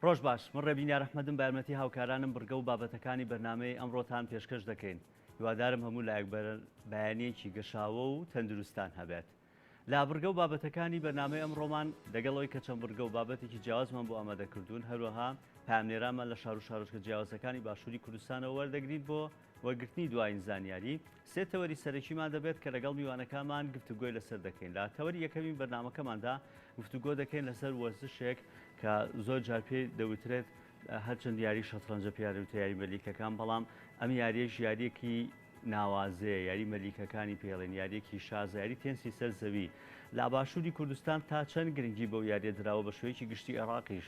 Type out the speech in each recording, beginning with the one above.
ڕۆژ باش من ڕێبینیار ئەحمەدم بە یارمەتی هاوکارانم بڕگە و بابەتەکانی بەرنامەی ئەمڕۆتان پێشکەش دەکەین. هیوادارم هەموو لایەک بەیانەیەکی گەشاوە و تەندروستان هەبێت. لا بڕگە و بابەتەکانی بەرنامەی ئەمڕۆمان لەگەڵەوەی کە چەند بڕگە و بابەتێکی جیاوازمان بۆ ئامادەکردوون، هەروەها پامنێرامان لە شار و شارۆچکە جیاوازەکانی باشووری کوردستانەوە وەردەگرین بۆ وەرگرتنی دوایین زانیاری. سێ تەوەری سەرەکیمان دەبێت کە لەگەڵ میوانەکانمان گفتوگۆی لەسەر دەکەین. لە تەوەری یەکەمین بەرنامەکەماندا گفتوگۆ دەکەین لەسەر وەرزشێک کە زۆر جار پێ دەوترێت هەرچەند یاری شەترەنجە پیاوتە یاری مەلیکەکان، بەڵام ئەم یاریەش یاریەکی ناوازەیە، یاری مەلیکەکانی پێڵێن، یاریەکی شازە، یاری تێنسی سەر زەوی. لە باشووری کوردستان تا چەند گرنگی بەو یاریە دراوە بە شوەیەکی گشتی عێراقیش،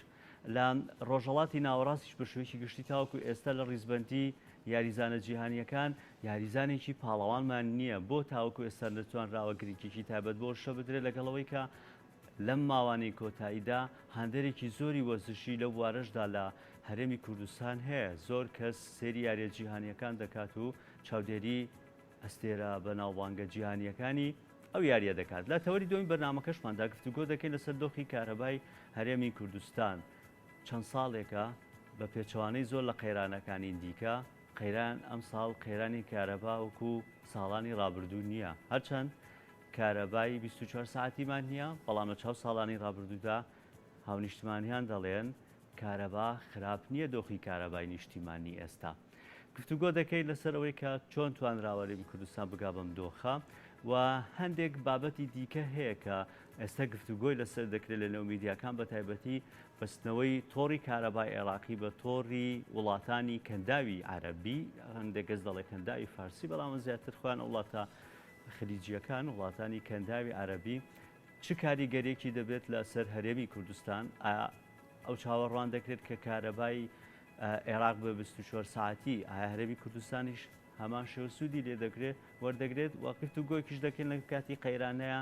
لە ڕۆژهەڵاتی ناوەڕاستیش بە شوەیەکی گشتی تاوەکو ئێستا لە ڕیزبەندی یاریزانە جیهانیەکان یاریزانێکی پاڵەوانمان نییە. بۆ تاوەکو ئێستا نەتوانراوە گرنگێکی تایبەت بۆ شە بدرێت، لەگەڵەوەی کە لەم ماوانەی کۆتاییدا هەندێکی زۆری وەرزشی لەو وارەشدا لە هەرێمی کوردستان هەیە. زۆر کەس سێری یاریە جیهانیەکان دەکات و چاودێری ئەستێرە بە ناوبانگە جیهانیەکانی ئەو یاریە دەکات. لە تەوەری دومی بەرنامەکەشماندا گفتوگۆ دەکەین لەسەر دۆخی کارەبای هەرێمی کوردستان. چەند ساڵێکە بە پێچەوانەی زۆر لە قەیرانەکانی دیکە قەیران ئەم ساڵ قەیرانی کارەبا وەکو ساڵانی ڕابردوو نییە، هەرچەند کارەبای 24 ساعتیمان نییە، بەڵام لە 4 ساڵانی ڕابردوودا هاونیشتمانیان دەڵێن کارەبا خراپ نییە دۆخی کارەبای نیشتیمانی ئێستا. گفتوگۆ دەکەین لەسەر ئەوەی کە چۆن توانراوەرێمی کوردستان بگا بەم دۆخە و هەندێک بابەتی دیکە هەیە کە ئێستا گفتوگۆی لەسەر دەکرێت لە نێو میدیاکان، بە تایبەتی بەستنەوەی تۆڕی کارەبای عێراقی بە تۆڕی وڵاتانی کەنداوی عەرەبی. هەندێک کەس دەڵێ کەنداوی فارسی، بەڵام زیاتر خۆیان وڵاتە خلیجیەکان وڵاتانی کەنداوی عەرەبی چ کاریگەرێکی دەبێت لە سەر هەرێمی کوردستان؟ ئەو چاوەڕوان دەکرێت کە کارەبای عێراق بە 24 ساعتی ئایا هەرێمی کوردستانیش هەمان شێوە سوودی لێ دەگرێت وەردەگرێت؟ گفتوگۆیکیش دەکەین لە کاتی قەیرانەیە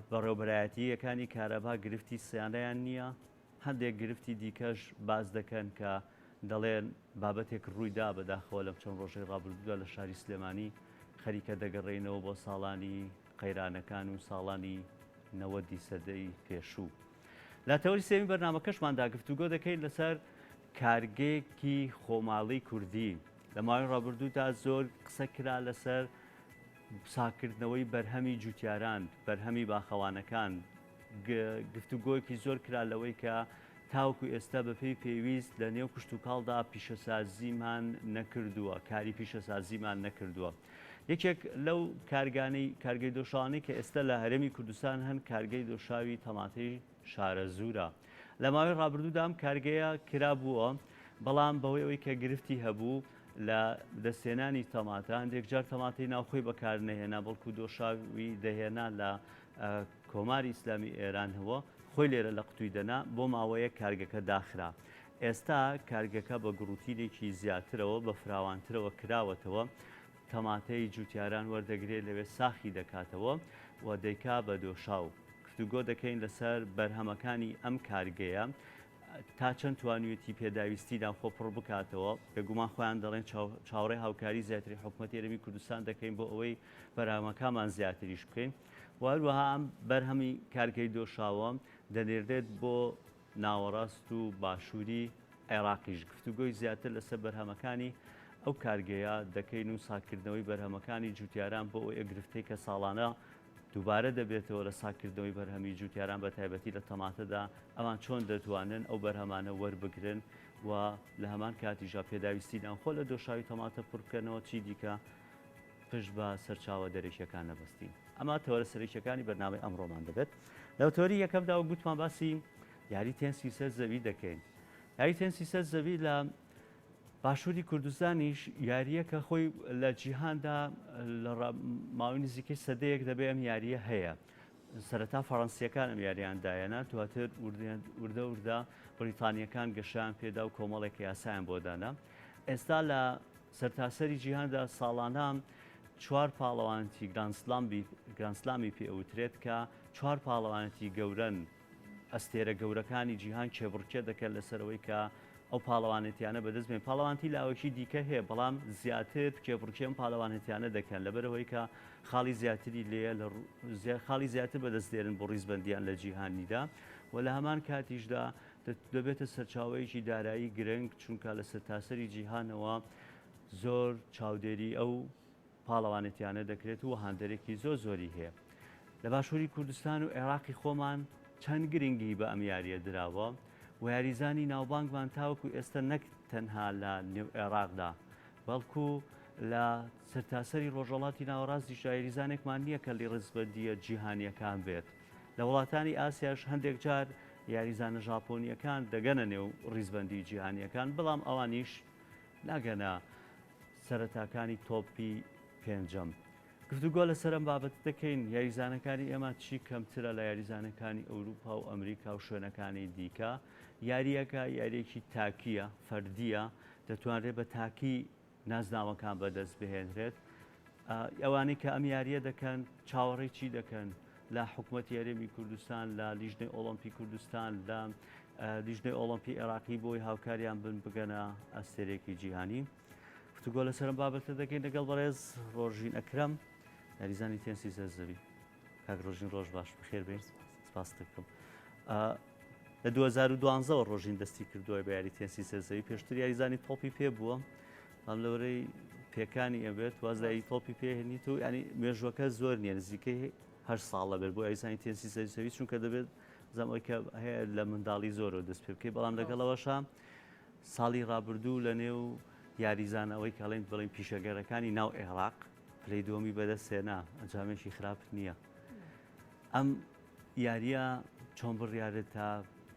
بەڕێوەبەرایەتیەکانی کارەبا گرفتی سیانەیان نییە. هەندێک گرفتی دیکەش باز دەکەن کە دەڵێن بابەتێک ڕوویدا بەداخەوە لەم چەند ڕۆژەی ڕابردوودا لە شاری سلێمانی خەریکە دەگەڕێنەوە بۆ ساڵانی قەیرانەکان و ساڵانی 90 سەدەی پێشوو. لە تەوەری سێمی بەرنامەکەشماندا گفتوگۆ دەکەین لەسەر کارگەیەکی خۆماڵی کوردی. لە ماوەی ڕابردوودا زۆر قسە کرا لەسەر ساکردنەوەی بەرهەمی جوتیاران، بەرهەمی باخەوانەکان. گفتوگۆیەکی زۆر کرا لەوەی کە تاوەکو ئێستا بەپێی پێویست لە نێو کشت و کاڵدا پیشەسازیمان نەکردووە، کاری پیشەسازیمان نەکردووە. یەکێک لەو کارگەی دۆشاوانەی کە ئێستا لە هەرێمی کوردستان هەن کارگەی دۆشاوی تەماتەی شارە زوورە. لە ماوەی ڕابردوودا ئەم کارگەیە کرابووە، بەڵام بەهۆی ئەوەی کە گرفتی هەبوو لە دەستێنانی تەماتە، هەندێک جار تەماتەی ناوخۆی بەکار نەهێنا، بەڵکو دۆشاوی دەهێنا لە کۆماری ئیسلامی ئێران هەوە، خۆی لێرە لە قوتووی دەنا، بۆ ماوەیە کارگەکە داخرا. ئێستا کارگەکە بە گروتینێکی زیاترەوە بە فراوانترەوە کراوەتەوە، تەماتەی جوتیاران وەردەگرێت لەوێ ساخی دەکاتەوە و دەیکا بە دۆشاو. گفتوگۆ دەکەین لەسەر بەرهەمەکانی ئەم کارگەیە تا چەند توانوێتی پێداویستیدان خۆپڕ بکاتەوە. بێگومان خۆیان دەڵێن چاوەڕێی هاوکاری زیاتری حکوومەتی هەرێمی کوردستان دەکەین بۆ ئەوەی بەرهەمەکانمان زیاتریش بکەین. و هەروەها ئەم بەرهەمی کارگەی دۆشاوە دەنێردێت بۆ ناوەڕاست و باشووری عێراقیش. گفتوگۆی زیاتر لەسەر بەرهەمەکانی ئەو کارگەیە دەکەین و ساکردنەوەی بەرهەمەکانی جوتیاران بۆ ئەو ئەگرفتەی کە ساڵانە دووبارە دەبێتەوە لە ساکردنەوەی بەرهەمی جوتیاران، بە تایبەتی لە تەماتەدا ئەوان چۆن دەتوانن ئەو بەرهەمانە وەربگرن و لە هەمان کاتیژا پێداویستیدان خۆ لە دۆشاوی تەماتە پڕکەنەوە چی دیکە پشت بە سەرچاوە دەرێکیەکان نەبەستین. ئەمە تەوەرە سەرەکیەکانی بەرنامەی ئەمڕۆمان دەبێت. لەو تۆری یەکەمدا و گوتمان باسی یاری تێنسی سەر زەوی دەکەین. یاری تێنسی سەر زەوی لە باشووری کوردستانیش یاریە کە خۆی لە جیهاندا لە ماوەی نزیکەی سەدەیەک دەبێ ئەم یاریە هەیە. سەرەتا فەڕەنسیەکان ئەم یاریاندایەنە، دواتر وردە بریتانیەکان گەشیان پێدا و کۆمەڵێکی یاسایان بۆ دانا. ئێستا لە سەرتاسەری جیهاندا ساڵانە 4 پاڵەوانێتی گرانسلامی پێوترێت کە 4 پاڵەوانێتی گەورەن ئەستێرە گەورەکانی جیهان کێبڕکێ دەکەن لەسەرەوەی کە ئەو پاڵەوانێتیانە بەدەست بێن. پاڵەوانتی لاوەکی دیکە هەیە، بەڵام زیاتر کێبڕکێم پاڵەوانێتیانە دەکەن لەبەرەوەی کە خاڵی زیاتری لێە خاڵی زیاتر بەدەست دێرن بۆ ڕیزبەندیان لە جیهانیدا و لە هەمان کاتیشدا دەبێتە سەرچاوەیەکی دارایی گرنگ چونکە لە سەرتاسەری جیهانەوە زۆر چاودێری ئەو پاڵەوانێتیانە دەکرێت و هاندەرێکی زۆری هەیە. لە باشووری کوردستان و عێراقی خۆمان چەند گرنگی بە ئەم یاریە دراوە و یاریزانی ناوبانگمان تاوەکو ئێستا نەک تەنها لە نێو عێراقدا بەڵکو لە سەرتاسەری ڕۆژهەڵاتی ناوەڕاستی یاریزانێکمان نییە کە ڕێزبەندیە جیهانیەکان بێت. لە وڵاتانی ئاسیاش هەندێک جار یاریزانە ژاپۆنیەکان دەگەنە نێو ڕیزبەندی جیهانیەکان، بەڵام ئەوانیش ناگەنە سەرەتاکانی تۆپی پێنجەم. گفتوگۆ لەسەر ئەم بابەت دەکەین یاریزانەکانی ئێمە چی کەمترە لە یاریزانەکانی ئەوروپا و ئەمریکا و شوێنەکانی دیکە. یاریەکە یاریەکی تاکیە، فەردیە، دەتوانرێت بە تاکی نازناوەکان بەدەست بهێنرێت. ئەوانەی کە ئەم یاریە دەکەن چاوەڕێی چی دەکەن لە حکوومەتی هەرێمی کوردستان، لە لیژنەی ئۆڵۆمپی کوردستان، لە لیژنەی ئۆڵۆمپی عێراقی بۆی هاوکاریان بن بگەنە ئەستێرێکی جیهانی. گفتوگۆ لەسەر ئەم بابەتە دەکەین لەگەڵ بەڕێز ڕۆژین ئەکرەم، یاریزانی تێنسی سەرزەوی. کاک ڕۆژین ڕۆژ باش بخێر بێ. سپاس دەکەم. لە 2012 ڕۆژین دەستی کردووە بە یاری تێنسی سەرزەوی. پێشتر یاریزانی تۆپی پێ بووە، ئەم لەورەی پێکانی ئەبێت وازایی تۆپی پێهێنیت و ینی مێژوەکە زۆر نییە، نزیکەی 8 ساڵە بێت بۆ یاریزانی تێنسی سەرزەوی، چونکە دەبێت زەمەوەی کە هەیە لە منداڵی زۆرەوە دەست پێ بکەیت. بەڵام لەگەڵەوەشە ساڵی ڕابردوو لە نێو یاریزانەوەی کەڵێن بڵین پیشەگەرەکانی ناو عێراق پلەی دووەمی بەدەستێنا، ئەنجامێکی خراپ نییە. ئەم یاریە چۆن بڕیارێت تا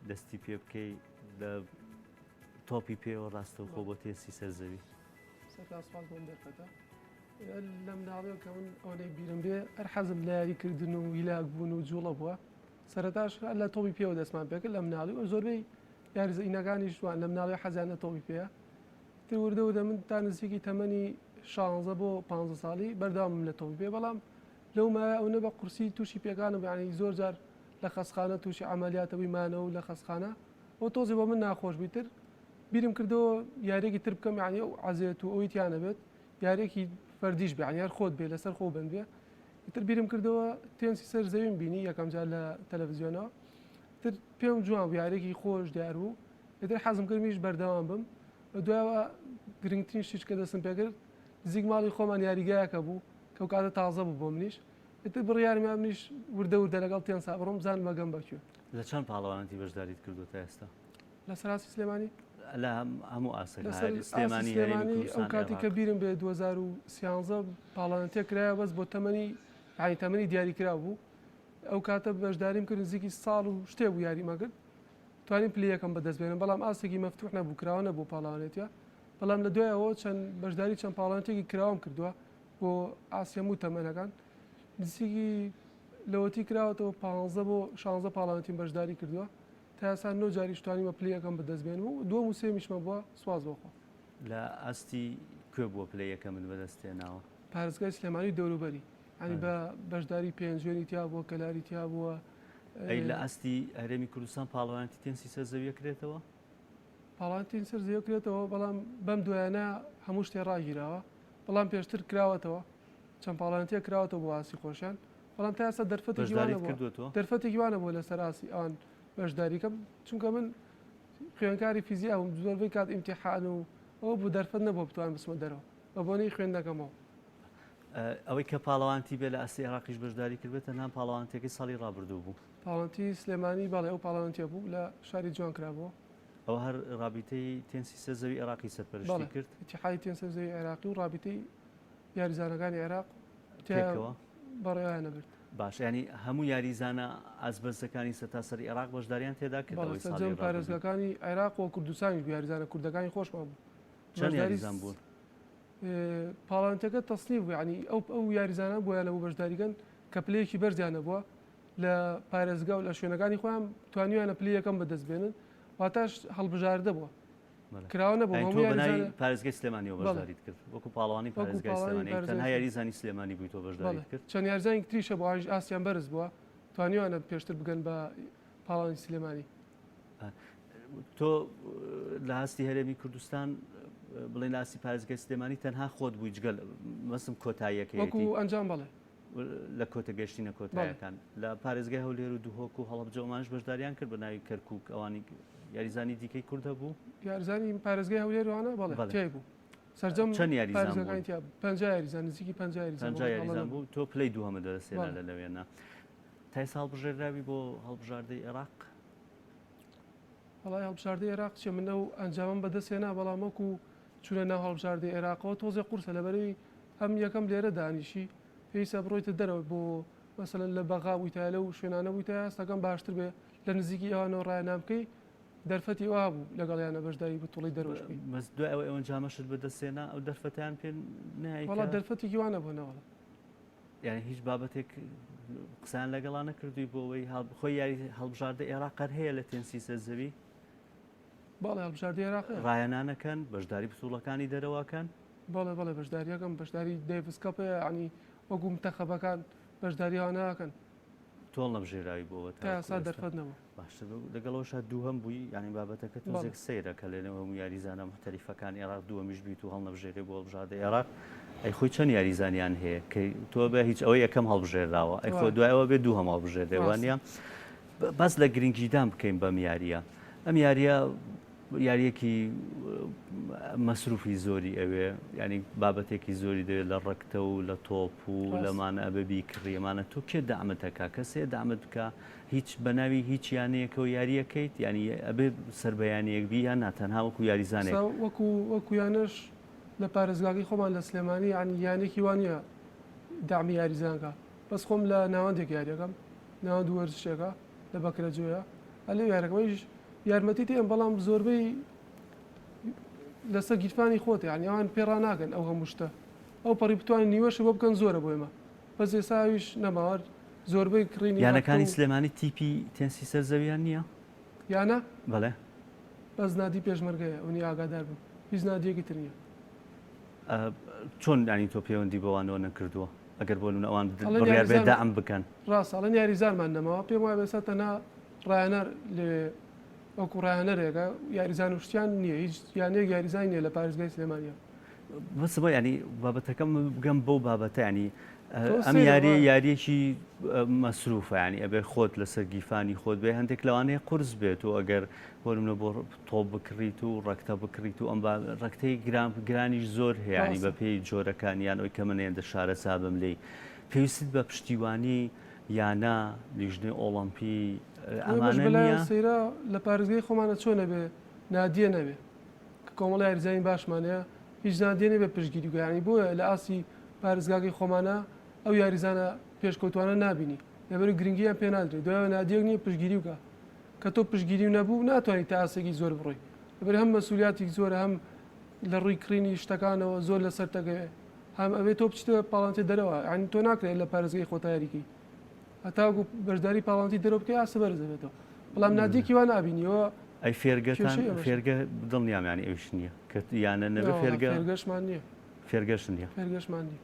دەستی پێ بکەی لە تۆپی پێوە ڕاستەوخۆ بۆ تێنسی سەرزەوی؟ سەرپاس بۆم دەرفەتە لەم ناڵێکە من ئەوەی بیرم بێ هەر حەزم لە یاریکردن و ویلاک بوون و جوڵە بووە. سەرەتاش لە تۆپی پێوە دەستمان پێکرد لەم ناڵی و زۆربەی یاریزینەکانی شوان لەم ناڵی حەزیان لە تۆپی پێەیە. وردەودە من تا نزیکی تەمەنی 16 بۆ 15 ساڵی بەرداوامم لە تۆپی پێ، بەڵام لەومایە ئەو نەبە قورسی تووشی پێکانم یعنی زۆر جار لە خەسخانە تووشی ئەمەلیاتەوەی مانەوە لە خەسخانە ئەو تۆزی بۆ من ناخۆش بیتر بیرم کردەوە یارێکی تر بکەم، یعنی ئەو عەزێت و ئەوی تیانە بێت یارێکی فەردیش بێ، یعنی هەر خۆت بێ لەسەر خۆ بن بێ. ئیتر بیرم کردەوە تێنسی سەرزەویم بینی یەکەم جار لە تەلەڤیزیۆنەوە، تر پێم جوان بوو یارێکی خۆش دیار بوو. ئیتر حەزم کردمیش بەردەوام بم. دوایەوە گرنگترین شتێک کە دەستم پێکرد نزیک ماڵی خۆمان یاریگایەکە بوو کە ئەو کاتە تازە بوو بۆ منیش. ئیتر بڕیارمیان منیش وردە لەگەڵ تێنسا بڕۆم بزانم مەگەم بەکوێ. لە چەند پاڵەوانێتی بەشداریت کردو تا ئێستا؟ لە سەراسی سلێمانی لە هەموو ئاسک سلێمانی ئەو کاتی کە بیرم بێ 2013 پاڵەوانێتێ کرایە بەس بۆ تەمەنی یعنی تەمەنی دیاریکرا بوو. ئەو کاتە بەشداریم کرد نزیکی ساڵ و شتێ بوو یاریمە کرد توانین پلەیەکەم بەدەست بێنم، بەڵام ئاسێکی مەفتوح نەبوو، کراوە نەبوو پاڵەوانێتیە. بەڵام لە دوایەوە چەند بەشداری چەند پاڵەوانێتێکی کراوەم کردووە بۆ ئاسیا و تەمەنەکان، نزیکی لەوەتی کراوەتەوە 15 بۆ 16 پاڵەوانێتیم بەشداری کردووە. تا ئێستا 9 جاریش توانیمە پلەیەکەم بەدەست بێنم و دووەم و سێمیشمە بووە سواز بۆخۆ. لە ئاستی کوێ بووە پلەیەکە من بەدەستێناوە؟ پارێزگای سلێمانی دەوروبەری، ینی بە بەشداری پێنجوێنی تیا بووە، کەلاری تیا بووە. ئەی لە ئاستی هەرێمی کوردستان پاڵەوانێتی تێنسی سەرزەویە کرێتەوە؟ پاڵەوانێتی سەرزەویە کرێتەوە، بەڵام بەم دوایانە هەموو شتێ ڕاگیراوە. بەڵام پێشتر کراوەتەوە چەند پاڵەوانێتیە کراوەتەوە بۆ ئاسی خۆشیان، بەڵام تا ئێستا دەرفەتێکی وانە بووە لەسەر ئاسی ئەوان بەشداریکەم، چونکە من خوێنکاری فیزیکا بووم، زۆربەی کات ئیمتیحان و ئەوە بوو دەرفەت نەبووە بتوانم بچمە دەرەوە بە بۆنەی خوێندنەکەمەوە. ئەوەی کە پاڵەوانتی بێ لە ئاسی عێراقیش بەشداری کردبێتە نام پاڵەوانتێکی ساڵی ڕابردوو بوو. پاڵەوانتی سلێمانی باڵێ ئەو پاڵەوانتیە بوو لە شاری جوان کرابەوە. ئەو هەر ڕابطەی تێنسی سەرزەوی عێراقی سەرپەرشتی کرد، ئیتیحادی تێنسی سەرزەوی عێراقی و ڕابطەی یاریزانەکانی عێراق تێکەوە بەڕێوایانە برد. باش، ینی هەموو یاریزانە ئازبەرزەکانی سەتاسەری عێراق بەشداریان تێدا کردەوەی ساڵی پارێزگەکانی عێراق و کوردستانی یاریزانە کوردەکانی خۆشمان بوو. چەند یاریزان بوون؟ پاڵەوانتەکە تەسنیف بوو، ینی ئەو یاریزانە بۆیان لەبوو بەشداریگەن کە پلەیەکی بەرزیانە بووە لە پارێزگا و لە شوێنەکانی خۆیان توانیویانە پلەیەکەم بەدەست بێنن، واتاش هەڵبژاردە بووە، کراوە نەبوو. هەموو پارێزگای سلێمانیەوە بەشداریت کرد وەکو پاڵەوانی پارێزگای سلێمانی، تەنها یاریزانی سلێمانی بووی تۆ بەشداریت کرد. چەند یاریزانی تریشە بۆ ئاسیان بەرز بووە توانیوانە پێشتر بگەن بە پاڵەوانی سلێمانی. تۆ لە هەستی هەرێمی کوردستان بڵێن لە ئاسی پارێزگای سلێمانی تەنها خۆت بووی جگەل مەسم کۆتاییەکەی وەکو ئەنجام بڵێ لە کۆتە گەشتینە کۆتاییەکان لە پارێزگای هەولێر و دووهۆک و هەڵەبجە ئەوانش بەشداریان کرد بە ناوی کەرکووک ئەوانی یاریزانی دیکەی کورد هەبوو یاریزانی پارێزگای هەولێرانە بەڵێ بەڵێ. تێ بوو سەرجەم چەند یاریزان بوون؟ پارێزەکانی تیا 50 یاریزان نزیکی 50 یاریزان بوو تۆ پلەی دووهەمە دەدەسێنە بەڵێ. لە لەوێنە تای ساڵ بژێراوی بۆ هەڵبژاردەی عێراق وڵای هەڵبژاردەی عێراق چێ منە و ئەنجامم بەدەستێنا بەڵام وەکو چونە ناو هەڵبژاردەی عێراقەوە تۆزێ قورسە لەبەرەوەی هەم یەکەم لێرە دانیشی پێویستە بڕۆیتە دەرەوە بۆ مەسەلەن لە بەغا بوویتە لەو شوێنانە بوویتە هەستەکەم باشتر بێ لە نزیکی ئەوانەوە ڕایەنام بکەی دەرفەتی وا بوو لەگەڵیانە بەشداری بتوڵی دەرۆشبی بەس دوای ئەوە ئەوەن جامەشت بەدەستێنا ئەو دەرفەتیان پێ وڵات دەرفەتێکی وانە بوونەوەڵە یعنی هیچ بابەتێک قسان لەگەڵانە کردووی بۆ ئەوەی خۆی یاری هەڵبژاردە عێراق قەر هەیە لە تێنسیسە زەوی باڵێ هەڵبژاردەی عێراق ڕایەنانەکەن بەشداری بسوڵەکانی دەرەوەکەن بەڵێ بەشداریەکەم بەشداری دەیڤس کەپەیە عنی وەکو متەخەبەکان بەشداریان ناکەن تۆڵ نەبژێراوی بۆەوە تا سا دەرفەتنەوە باشتر لەگەڵەوەشە دووهەم بووی ینی بابەتەکە تۆزێک سەیرە کە لێنەوە هەموو یاریزانە مختەلیفەکان عێراق دووەمیش بیت و هەڵنەبژێرێ بۆ هەڵبژاردەی عێراق ئەی خۆی چەند یاریزانیان هەیە کە تۆ بە هیچ ئەوەی یەکەم هەڵبژێراوە ئەی خۆ دوایەوە بێ دووهەم هەڵبژێردەوانە باس لە گرنگیدان بکەین بەم یاریە ئەم یاریە یاریەکی مەسروفی زۆری ئەوێ ینی بابەتێکی زۆری دەوێت لە ڕەکتە و لە تۆپ و لەمانە ئەبەبی کڕیەمانە تۆ کێ دامەتەکە کەسێ دامت بکە هیچ بەناوی هیچ یانەیەکە و یاریەکەیت ینی ئەبێ سەربەیانەیەک بی یان ناتەنها وەکو یاریزانێک وەکو یانش لە پارێزگاکەی خۆمان لە سلێمانی ینی یانێکی وانە دامی یاریزانکە بەس خۆم لە ناوەندێک یاریەکەم ناوەند وەرزشێکە لە بەکرەجۆیە ئەلێ یارەکەمەیش یارمەتی تێم بەڵام زۆربەی لەسەر گیرفانی خۆتە ینی ئەوان پێڕا ناکەن ئەو هەموو شتە ئەو پەڕی بتوانین نیوەش بۆ بکەن زۆرە بۆ ئێمە بەس ئێساویش نەماوە زۆربەی کڕینی یانەکانی سلێمانی تیپی تێنسی سەر زەویان نییە یانە بەڵێ بەس نادی پێشمەرگەیە ئەونی ئاگادار بوو هیچ نادیەکی تر نییە چۆن ینی تۆ پەیوەندی بەوانەوە نەکردووە ئەگەر بۆ ئەوان بڕیار بێت دام بکەن ڕاستەڵەن یاریزانمان نەماوە پێم وایە بەسە تەنها ڕایەنەر لێ وەکو ڕایەنەرێکە یاریزان و شتیان نییە هیچ یانەیەک یاریزان نیە لە پارێزگای سلێمانیە بەس بۆ ینی بابەتەکەم بگەم بەو بابەتە ینی ئەم یاریەکی مەسروفە ینی ئەبێ خۆت لەسەر گیفانی خۆت بێ هەندێک لەوانەیە قورس بێت و ئەگەر بۆرمە بۆ تۆپ بکڕیت و ڕەکتە بکڕیت و ئەم ڕەکتەی گرانیش زۆر هەیەنی بە پێی جۆرەکانیان ئەوی کە منێن دە شارە سابم لێی پێویست بە پشتیوانی یانە لیژنەی ئۆڵمپی ئەمانە سەیرا لە پارێزگای خۆمانە چۆنە بێ نادیە نەبێ کە کۆمەڵی یاریزانی باشمانەیە هیچ نادیێنێ بێ پشتگیری گویانی بۆیە لە ئاسی پارێزگاکەی خۆمانە ئەو یاریزانە پێشکەوتوانە نبینی لەبەر گرنگیان پێ نادرێت دوایەوە نادیەک نییە پشتگیری بکە کە تۆ پشتگیری نەبوو ناتوانانی تا ئاسێکی زۆر بڕۆی لەبەر هەم مەسئولیاتی زۆرە هەم لە ڕووی کڕینی شتەکانەوە زۆر لەسەر تەگەوێ هەم ئەوێت تۆ بچیتە پاڵانتی دەرەوە ینی تۆ ناکرێت لە پارێزگای خۆت یاریکی هەتاکو بەشداری پاڵانتی دەرەوە بکە ئاسە بەرزەبێتەوە بەڵام نادیەکی وا نبینیەوە ئەی فێرگەتان فێرگە دڵنیامیانی ئەوش نییە کە یانە نەبێ فێرگەشمان نییە فێرگەش نییە فێرگەشمان نییە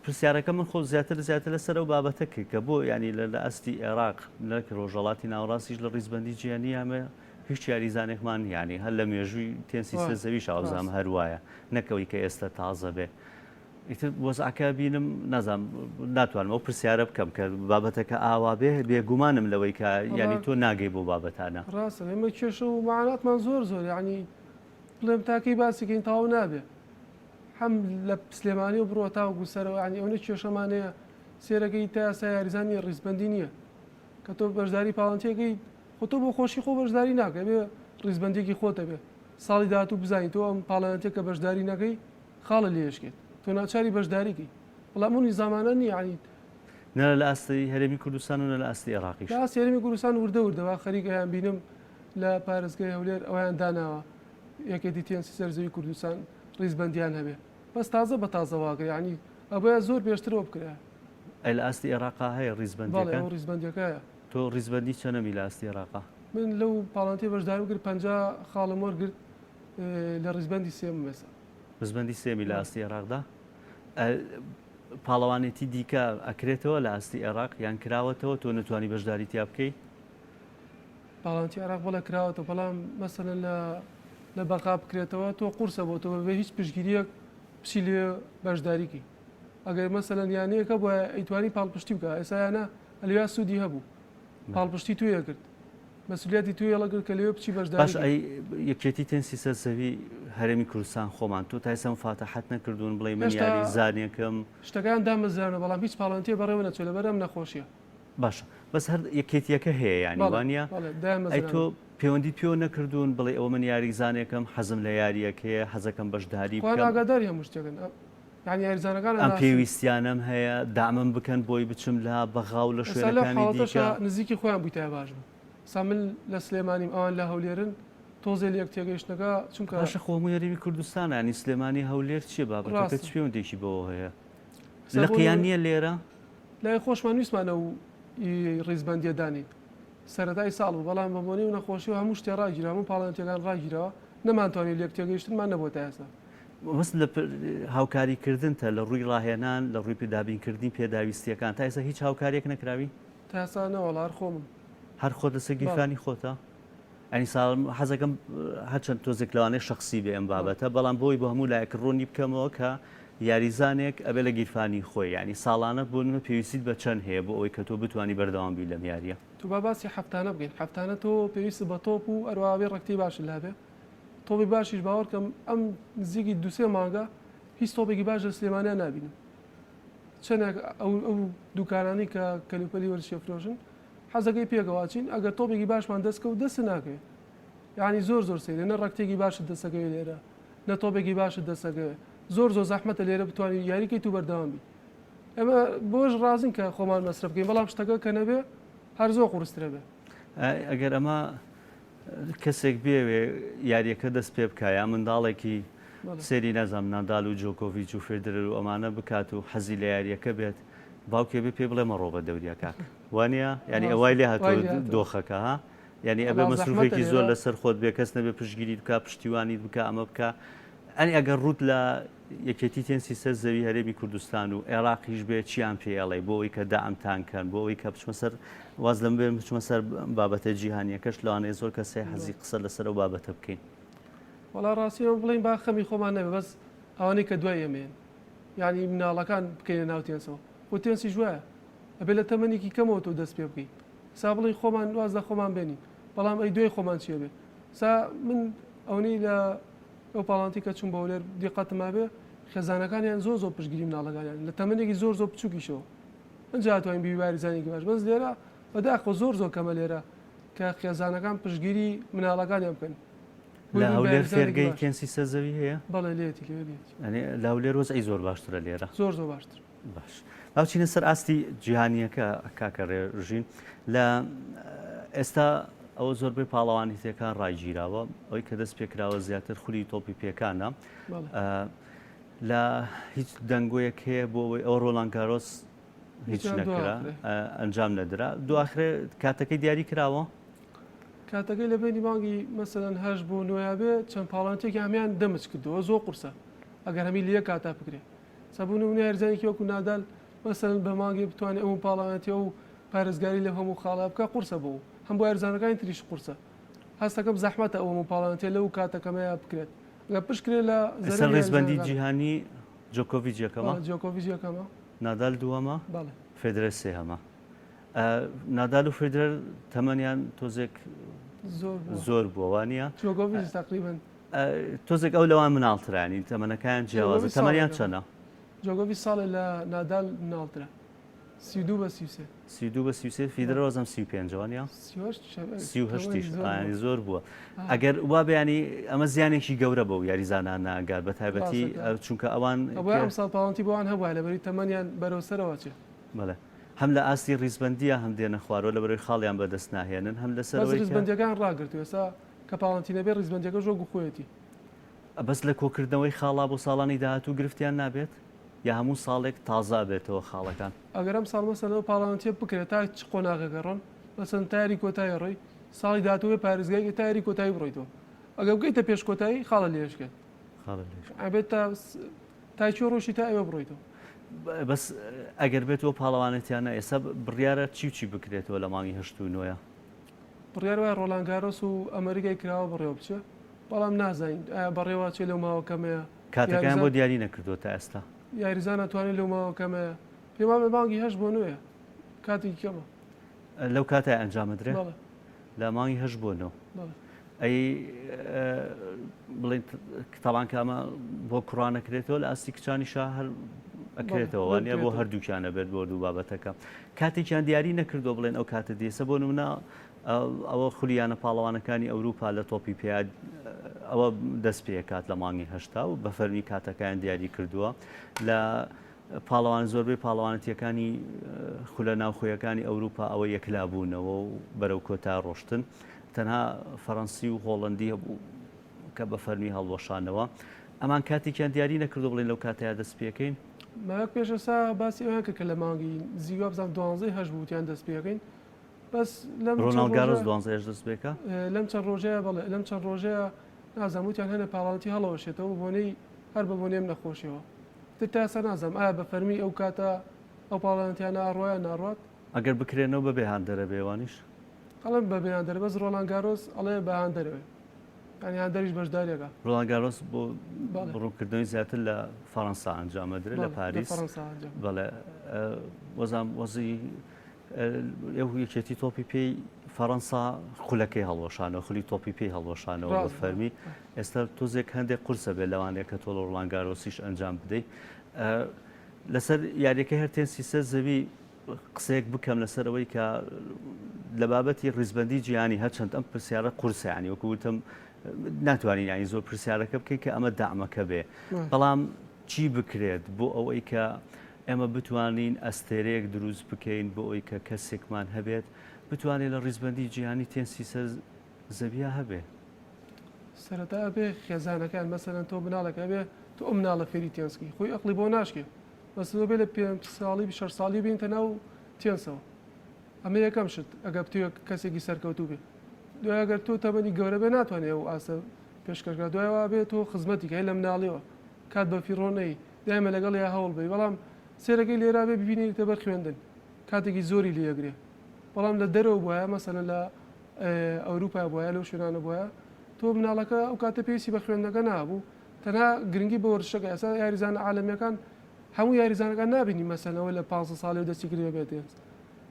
پرسیارەکە من خۆ زیاتر لەسەر ئەو بابەتە کرد کە بۆ ینی لە ئەستی عێراق لەک ڕۆژەڵاتی ناوەڕاستیش لە ڕیزبەندی جیهانی ئەمە هیچ یاریزانێکمان ینی هەر لە مێژووی تێنسی سەر زەویش ئاوزام هەروایە نەکەوەی کە ئێستا تازە بێ ئیتر وەزعکە بینم نازام ناتوانم ئەو پرسیارە بکەم کە بابەتەکە ئاوا بێ بێگومانم لەوەی کە ینی تۆ ناگەی بۆ بابەتانە ڕاستە ئێمە کێشە و معاناتمان زۆر ینی بڵێم تاکەی باسیکەین تاو نابێ هەم لە سلێمانی و بڕۆ تاوەکو سەرەوە ینی ئەوە کێشەمانەیە سێرەکەی تا یاسا یاریزانی ڕیزبەندی نییە کە تۆ بەشداری پاڵانتیەکەی خۆ تۆ بۆ خۆشی خۆ بەشداری ناکە بێ ڕیزبەندێکی خۆتە بێ ساڵی داهاتوو بزانین تۆ ئەم پاڵانتێک کە بەشداری نەکەی خاڵە لێشکێت تۆ ناچاری بەشداریکەی بەڵام ئەو نیزامانە نییە عنی نە لە ئاستی هەرێمی کوردستان و لە ئاستی عێراقیش لە ئاستی هەرێمی کوردستان وردەوردەوە خەریکەیان بینم لە پارێزگای هەولێر ئەویان داناوە یەکێتی تێنسی سەرزەوی کوردستان ڕیزبەندیان هەبێ بەس تازە بە تازەواکە ینی ئەوەیە زۆر پێشترەوە بکرا ئەی لە ئاستی عێراقا هەیە ڕیزبەندەکە ڕیزبەندەکەیە تۆ ڕیزبەندی چەنەمی لە ئاستی عێراقا من لەو پاڵانتی بەشدارم کرد 50 خاڵم وەرگرت لە ڕیزبەندی سێم مەسە ڕیزبەندی سێمی لە ئاستی عێراقدا پاڵەوانێتی دیکە ئەکرێتەوە لە ئاستی عێراق یان کراوەتەوە تۆ نتوانی بەشداری تیا بکەیت پاڵانتی عێراق بەڵە کراوەتەوە بەڵام مەسەلەن لە بەقا بکرێتەوە تۆ قورسە بۆ تۆ بەبێ هیچ پشگیریەک پشی لێ بەشداریکی ئەگەر مەسەلەن یانەیەکە بۆ ئەیتوانی پاڵپشتی بکە ئێستا یانە ئەلیا سوودی هەبوو پاڵپشتی توێ کرد مەسولیەتی توی هەڵەگر کە لێوە بچی باش بەشداری ئەی یەکێتی تەنسی سەرسەوی هەرێمی کوردستان خۆمان تۆ تایسەم فاتەحەت نەکردوون بڵێ من هێشتا یاری زانێکم شتەکان دامەزانە بەڵام هیچ پاڵەنتێ بەڕێوە نەچێت لەبەرم نەخۆشیە باشە بەس هەر یەکێتیەکە هەیە ینی وانە ئەی تۆ پەیوەندی پێوە نەکردوون بڵێ ئەوە من یاریزانێکم حەزم لە یاریەکەیە حەزەکەم بەشداری ئاگاداری هەموو شتێکن ینی یاریزانەکان ئەم پێویستیانم هەیە دامم بکەن بۆی بچم لە بەغاو لە شوێنەکانی دیکە نزیکی خۆیان بوویتای باش بوو سا من لە سلێمانیم ئەوان لە هەولێرن تۆزێ لە یەک تێگەیشتەکە چونکە باشە خۆم یاریمی کوردستان ینی سلێمانی هەولێر چیە بابەتەکە چ پەیوەندێکی بەوە هەیە لە قیان نییە لێرە لای خۆشمان ویسمانە و ڕیزبندیەدانی سەرەتای ساڵ بوو بەڵام بەبوونی و نەخۆشی و هەموو شتێ ڕاگیرا و پاڵەنتەکان ڕاگیرەوە نەمانتوانانی لێک تێگەیشتنمان نەبووە تا ئێستا وەست لە هاوکاریکردنتە لە ڕووی ڕاهێنان لە ڕووی پێدابینکردنی پێداویستیەکان تا ئێستا هیچ هاوکارێک نەکراوی تا ئێستا نەوەڵار خۆمم هەر خۆت لەسەر گیرفانی خۆتە ئەنی ساڵ حەزەکەم هەرچەند تۆزێک لەوانەیە شخصی بێ ئەم بابەتە بەڵام بۆی بۆ هەموو لایەک ڕۆنی بکەمەوە کە یاریزانێک ئەبێ لە گیرفانی خۆی ینی ساڵانە بۆ نمە پێویستیت بە چەند هەیە بۆ ئەوەی کە تۆ بتوانانی بەردەوام بی لەم یاریە تو باسی هەفتانە بگەین هەفتانە تۆ پێویست بە تۆپ و ئەروابێ ڕێکتی باش لابێ تۆپی باشیش باوەڕکەم ئەم نزیکی دوسێ مانگە هیچ تۆپێکی باش لە سلێمانیان نبینم چەندێک ئەو دوکانانی کە کەلوپەلی وەرشێفرۆژن حەزەکەی پێگەواچین ئەگەر تۆپێکی باشمان دەستکەوت دەست ناکەوێت یعنی زۆر سەیرە نە ڕەکتێکی باشت دەسەکەوێت لێرە نە تۆپێکی باشت دەسەکەوێت زۆر زەحمەتە لێرە بتوانین یاریکەی تو بەردەوام بی ئەمە بۆش ڕازین کە خۆمان مەسرف بکەین بەڵام شتەکە کە نەبێ هەر زۆر قورسترە بێ ئەگەر ئەمە کەسێک بێوێ یاریەکە دەست پێ بکایە منداڵێکی سێری نەزانام نادال و جۆکۆڤیچ و فێدرەر و ئەمانە بکات و حەزی لە یاریەکە بێت باوکێ بێ پێ بڵێ مەڕۆ بە دەوریا کاک وانە ینی ئەوای لێ هاتووە دۆخەکە ها ینی ئەبێ مەسروفێکی زۆر لەسەر خۆت بێ کەس نەبێ پشتگیری بکە پشتیوانی بکە ئەمە بکە ئەنی ئەگەر ڕوت لە یەکێتی تێنسی سەر زەوی هەرێمی کوردستان و عێراقیش بێ چیان پێڵێ بۆ ئەوی کە دائمتانکەن بۆ ئەوی کە بچمە سەر واز لەم بێ بچمە سەر بابەتە جیهانیەکەش لەوانەیە زۆر کەسێ حەزی قسە لەسەر و بابەتە بکەین وەڵا ڕاستی ئەمە بڵین با خەمی خۆمان نەبێ بەس ئەوانەی کە دوای ئەمێن یعنی مناڵەکان بکەینە ناو تێنسەوە بۆ تێنسی ژوایە ئەبێ لە تەمەنێکی کەمەوە تۆ دەست پێ بکەیت سا بڵی خۆمان واز لە خۆمان بێنین بەڵام ئەی دوای خۆمان چیە بێ سا من ئەوەی لە ئەو پاڵانتی کە چوون بە لێر دیقەتما بێ خێزانەکانیان زۆر پشگیری مناڵەکانیان لە تەمەنێکی زۆر بچووکیشەوە ئەجا توانین بیواری زانێکی باش بەس لێرە بەداخۆ زۆر کەمە لێرە کە خێزانەکان پشگیری مناڵەکانیان بکەن لە هەولێر فێرگەی تێنسی سەرزەوی هەیە بەڵێ لێتی لە هەولێر وەز ئەی زۆر باشترە لێرە زۆر باشتر باش باوچینە سەر ئاستی جیهانیەکە کاکە ڕێژین لە ئێستا ئەوە زۆربەی پاڵەوانی تێکان ڕایگیراوە ئەوەی کە دەست پێکراوە زیاتر خولی تۆپی پێکانە لە هیچ دەنگۆیەک هەیە بۆ ئەوەی ئەو ڕۆڵان کارۆس هیچ نەکرا ئەنجام نەدرا دوآخرێ کاتەکەی دیاری کراوە کاتەکەی لە بینی مانگی مەسەرەن هەش بۆ نوێیابێ چەند پاڵانتێکی هەمیان دەمچ کردەوە زۆر قورسە ئەگەر هەمی لە کاتا بکرێ سەبوون و هەرزانێکی وەکو نادال مەسەرەن بە مانگی بتوانێت ئەو پاڵانەتی و پارێزگاری لە هەموو خاڵا بکە قورسە بۆ هەم بۆ هەرزانەکانی تریش قورسە هەستەکەم زەحمەتە ئەوە پاڵانتێ لەو کاتەکەمەیە بکرێت گە پشکرێ لە ئێستا ڕێزبەندی جیهانی جۆکۆڤیچ یەکەمە جۆکۆڤیچ یەکەمە نادال دووەمە بەڵێ فێدرەر سێهەمە نادال و فێدرەر تەمەنیان تۆزێک زۆر بووە وانە جۆکۆڤیچ تقریباً تۆزێک ئەو لەوان مناڵترانی تەمەنەکان جیاوازە تەمەنیان چەنە جۆکۆڤیچ ساڵێ لە نادال مناڵترە 32 بە 32 بە 33 فیدرەر وەزەم 35 وانە 38 زۆر بووە ئەگەر وا بەیانی ئەمە زیانێکی گەورە بە و یاریزانان ناگار بە تایبەتی چونکە ئەوان ئەم ساڵ پاڵەنتی بۆوان هەبووە لەبەری تەمەنیان بەرەوسەرەوە چێ بەڵێ هەم لە ئاستی ڕیزبندیە هەم دێنە خوارەوە لە بەرەوەی خاڵیان بەدەست ناهێنن هەم لەسەر ڕیزبندیەکان ڕاگرتو ێستا کە پاڵەنتی نەبێ ڕیزبندیەکە ژۆ گوخۆیەتی بەس لە کۆکردنەوەی خاڵا بۆ ساڵانی داهاتوو گرفتیان نابێت یا هەموو ساڵێک تازا بێتەوە خاڵەکان ئەگەر ئەم ساڵ مەسەلەوە پاڵەنتیە بکرێت تا چ قۆناغەگەڕۆن مەسەن تاری کۆتایی ڕۆی ساڵی داهاتووێ پارێزگای تاری کۆتایی بڕۆیتەوە ئەگەر بگەیتە پێش کۆتایی خاڵە لێشکێت ئەبێت تا چۆ ڕۆژی تا ئێوە بڕۆیتەوە بەس ئەگەر بێتەوە پاڵەوانێتیانە ئێستا بڕیارە چی بکرێتەوە لە مانگی هەشت و نوۆیە بڕیار وایە ڕۆڵان گارۆس و ئەمریکای کراوە بڕێوە بچێ بەڵام نازانین ئایا بەڕێوە چێ لەو ماوە کەمەیە کاتەکان بۆ دیاری نەکردووە تا ئێستا یاریزان ناتوانێت لەو ماوە کەمەیە پێمان بە مانگی هەشت بۆ نوێە کاتی کەمە لەو کاتای ئەنجامەدرێ لە مانگی هەشت بوونەوە بەڵێ ئەی بڵێن تاوان کامە بۆ کوڕانەکرێتەوە لە ئاستی کچانی شا هەر ئەکرێتەوە وانە بۆ هەردووکیانە بێت بۆ دوو بابەتەکە کاتێکیان دیاری نەکردو بڵێن ئەو کاتە دێسە بۆ نمونە ئەوە خولیانە پاڵەوانەکانی ئەوروپا لە تۆپی پێات ئەوە دەست پێکات لە مانگی هەشتا و بە فەرمی کاتەکان دیاری کردووە لە پاڵەوان زۆربەی پاڵەوانەتیەکانی خولە ناوخۆیەکانی ئەوروپا ئەوە یەکلابوونەوە و بەرەو کۆتا ڕۆشتن تەنها فەڕەنسی و هۆڵندی هەبوو کە بە فەرمی هەڵوەشانەوە ئەمان کاتێکیان دیاری نەکردو بڵێن لەو کاتەیە دەست پێەکەین ماک پێشەسا باسی ئەوان کە لە مانگی زیوا بزان 12 بوتیان دەست پێەکەین بەس لەم ڕۆناڵگارۆس 12 دەست پێکە لەم چەند ڕۆژەیە بەڵێ لەم چەند ڕۆژەیە نازانوتیان هەنە پاڵاتی هەڵەوەشێتەوە بۆنەی هەر بە بۆنێم نەخۆشیەوە تاسە نازانم ئایا بە فەرمی ئەو کاتە ئەو پاڵانتیان ئاڕۆیان ناڕات ئەگەر بکرێنەوە بە بێهان دەرەبێوانیش ئەڵم بە بێیان دەرە بەس ڕۆڵان گارۆس ئەڵێ بەهان دەرەوێ ئەنیان دەریش بەشدارێکە ڕۆڵان گارۆس بۆ ڕوونکردنەوەی زیاتر لە فەڕەنسا ئەنجامەدرێت لە پاریس بەڵێ وەزام وەزی یەکێتی تۆپی پێی فەڕەنسا خولەکەی هەڵوەشانەوە خولی تۆپی پێی هەڵوەشانەوە بە فەرمی ئێستا تۆزێک هەندێک قورسە بێت لەوانەیە کە تۆ لە ڕۆڵان گارۆسیش ئەنجام بدەیت لەسەر یاریەکەی هەرتێنسی سە زەوی قسەیەک بکەم لەسەرەوەی کە لە بابەتی ڕیزبەندی جیهانی هەرچەند ئەم پرسیارە قورسە ینی وەکوتم ناتوانین ینی زۆر پرسیارەکە بکەین کە ئەمە دامەکە بێ بەڵام چی بکرێت بۆ ئەوەی کە ئێمە بتوانین ئەستێرەیەک دروست بکەین بۆ ئەوی کە کەسێکمان هەبێت بتوانێت لە ڕیزبەندی جیهانی تێنسی سەر زەویە هەبێ سەرەتا بێ خێزانەکان مەسەرەن تۆ بناڵەکە بێ تۆ ئەم ناڵە فێری تێنسکی خۆی ئەقلی بۆ ناشکێ بەسەوە بێ لە 5 ساڵی 6 ساڵی بینتە ناو تێنسەوە ئەمە یەکەم شت ئەگەر تو کەسێکی سەرکەوتوو بێ دوای ئەگەر تۆ تەمەنی گەورە بێ ناتوانێت و ئاسە پێشکەشکە دوایەوە بێت تۆ خزمەتی کە لە مناڵیەوە کات بە فیڕۆنەی دایمە لەگەڵ یا هەوڵ بێ بەڵام سێرەکەی لێرا بێ ببینیتە بەر خوێندن کاتێکی زۆری لێگرێ بەڵام لە دەرەوە بواە مەسەن لە ئەوروپا بواە لەو شوێنانە بواە تۆ مناڵەکە ئەو کاتە پێویستی بە خوێندەکە نابوو تەنها گرنگی بە وەرشەکە ئێستا یاریزانە عالەمیەکان هەموو یاریزانەکان نبینی مەسەنەوە لە 5 ساڵی و دەستی کرێ بێت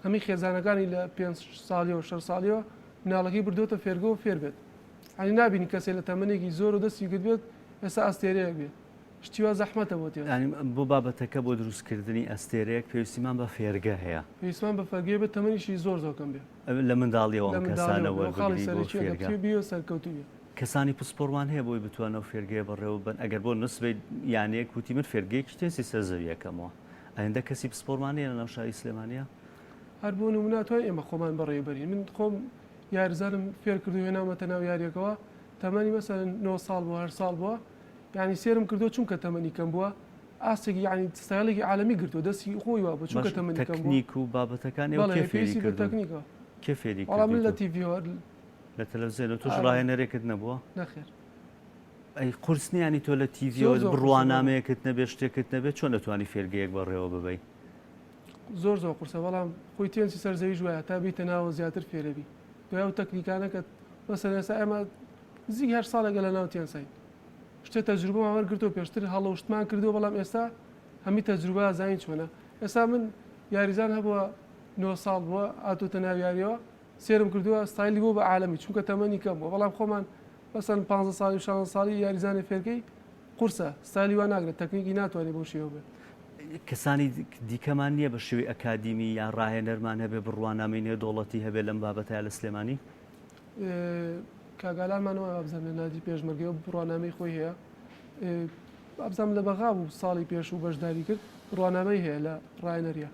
هەمی خێزانەکانی لە 5 ساڵی و 6 ساڵیەوە مناڵەکەی بردوتە فێرگۆ و فێر بێت ئەنی نبینی کەسێک لە تەمەنێکی زۆر و دەستی کرد بێت ئێستا ئەستێرەیەک بێت شتیوا زەحمەتە بۆ تێ بۆ بابەتەکە بۆ دروستکردنی ئەستێرەیەک پێویستیمان بە فێرگە هەیە پێویستمان بە فەرگێ بێت تەمەنیشی زۆر زۆکەم بێت لە منداڵیەوە کەسانەوە سەرکەوتوی کەسانی پسپۆرمان هەیە بۆی بتوانەوە فێرگەیە بەڕێوە بن ئەگەر بۆ نسبەی یانەیەک وتی من فێرگەیەکی تێنسی سەر زەویەکەمەوە ئەهێندە کەسی پسپۆرمانەیە لە ناو شاری سلێمانیە هەر بۆ نموناتوان ئێمە خۆمان بەڕێبەری من خۆم یاریزانم فێر کردو هێنامەتە ناو یاریەکەوە تەمەنی مەسەن 9 ساڵ بووە 8 ساڵ بووە یعنی سێرم کردو چونکە تەمەنی کەم بووە ئاستێکی یعنی ستایلێکی عالەمی گرتو دەستی خۆی وا بوو چونکە تەمەنی کەم بووە تەکنیک و بابەتەکانی کێ فێری کردو تەکنیکە کێ فێری وەڵام من لە تیڤیەوە لە تەلەڤیزیۆن توش ڕاهێنەرێکت نەبووە نەخێر ئەی قورسنیانی تۆ لە تیڤیەوە بڕوانامەیەکت نەبێت شتێکت نەبێت چۆن دەتوانی فێرگەیەک بەڕێوە ببەی زۆر قورسە بەڵام خۆی تێنسی سەرزەوی ژوایە تا بیتە ناوە زیاتر فێرەبی دوای و تەکنیکانەکەت مەسەن ئێستا ئێمە زیگ هەر ساڵێکە لە ناو تێنسین شتێ تەجروبە وەرگرتو پێشتر هەڵەوشتمان کردو بەڵام ئێستا هەمی تەجروبە زین چۆنە ئێستا من یاریزان هەبووە 9 ساڵ بووە ئاتوتە ناو یاریەوە سێرم کردووە ستایلی بۆ بە عالەمی چونکە تەمەنی کەم بووە بەڵام خۆمان بەسەن 15 ساڵی و 16 ساڵی یاریزانی فێرکەی قورسە ستایلی وا ناگرێت تەکنیکی ناتوانێت بۆ شێوە بێت کەسانی دیکەمان نییە بە شێوەی ئەکادیمی یا ڕاهێنەرمان هەبێ بڕوانامەی نێ دۆڵەتی هەبێت لەم بابەتە لە سلێمانی کاگالانمانەوە ئابزانە نادی پێشمەرگەوە بڕوانامەی خۆی هەیە ئابزام لە بەغا بوو ساڵی پێش و بەشداری کرد ڕوانامەی هەیە لە ڕاهێنەریە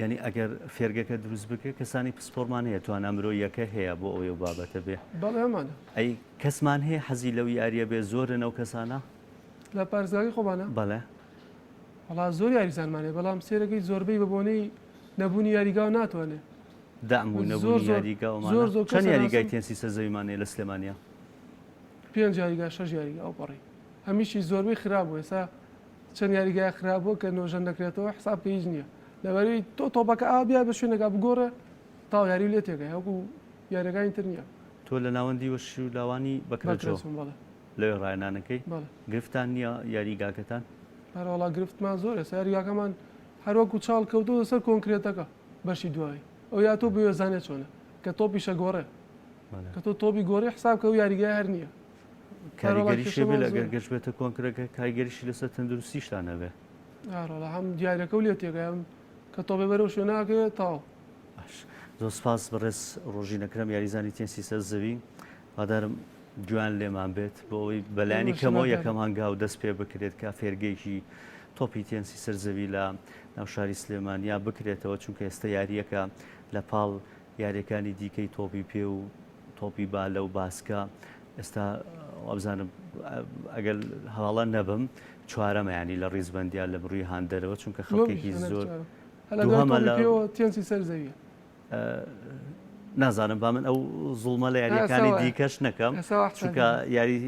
یعنی ئەگەر فێرگەکە دروست بکە کەسانی پسپۆرمان هەیە توانە مرۆیەکە هەیە بۆ ئەوەی بابەتە بێ بەڵێ ئەمانە ئەی کەسمان هەیە حەزی لەو یاریە بێ زۆرن ئەو کەسانە لە پارێزگاری خۆمانە بەڵێ وڵا زۆر یاریزانمانێ بەڵام سێرەکەی زۆربەی بەبوونەی نەبوونی یاریگاو ناتوانێت دامبوو نەبوونی یاریگاومان چەند یاریگای تێنسی سەرزەویمانەیە لە سلێمانیا 5 یاریگا 6 یاریگا ئەو پەڕی هەمیشی زۆربەی خراپ بوو ئێستا چەند یاریگای خراپبووە کە نۆژەن دەکرێتەوە حساب پێ هیچ نییە لەبەروی تۆ تۆپەکە ئابیا بە شوێنەکە بگۆڕە تاو یاری لێ تێگەی هەوکو یاریگای تر نییە تۆ لە ناوەندی وەشی و لاوانی بەکرێتەوە لەوێ ڕایەنانەکەی گرفتان نییە یاریگاکەتان هەروەڵا گرفتمان زۆر ئێستا یاریگاکەمان هەروەکو چاڵ کەوتو سەر کۆنکرێتەکە بەشی دوایی ئەو یا تۆ بێزانێت چۆنە کە تۆپیشە گۆڕێ کە تۆ تۆبی گۆڕی حساب کە و یاریگای هەر نییە کاریگەری شێبێ لەگەر گەشت بێتە کۆنکرەکە کاریگەریشی لەسەر تەندروستیشتان نەبێ هەم دیارەکە و لێ تێگەیان کە تۆ بێ بەرەو شوێناکە تاو زۆر سپاس بەڕێز ڕۆژینەکەم یاریزانی تێنسی سەر زەوی وادارم جوان لێمان بێت بۆ ئەوەی بەلایانی کەمەوە یەکەم هەنگا و دەست پێ بکرێت کە فێرگەیەکی تۆپی تێنسی سەرزەوی لە ناو شاری سلێمانیا بکرێتەوە چونکە ئێستا یاریەکە لە پاڵ یاریەکانی دیکەی تۆپی پێ و تۆپی بالە و باسکە ئێستا وابزانم ئەگەر هەواڵە نەبم چوارەمە ینی لە ڕیزبندیا لە بڕووی هاندەرەوە چونکە خەڵکێکی زۆر تێنسی سەر زەویە نازانم با من ئەو زوڵمە لە یاریەکانی دیکەش نەکەم چونکە یاری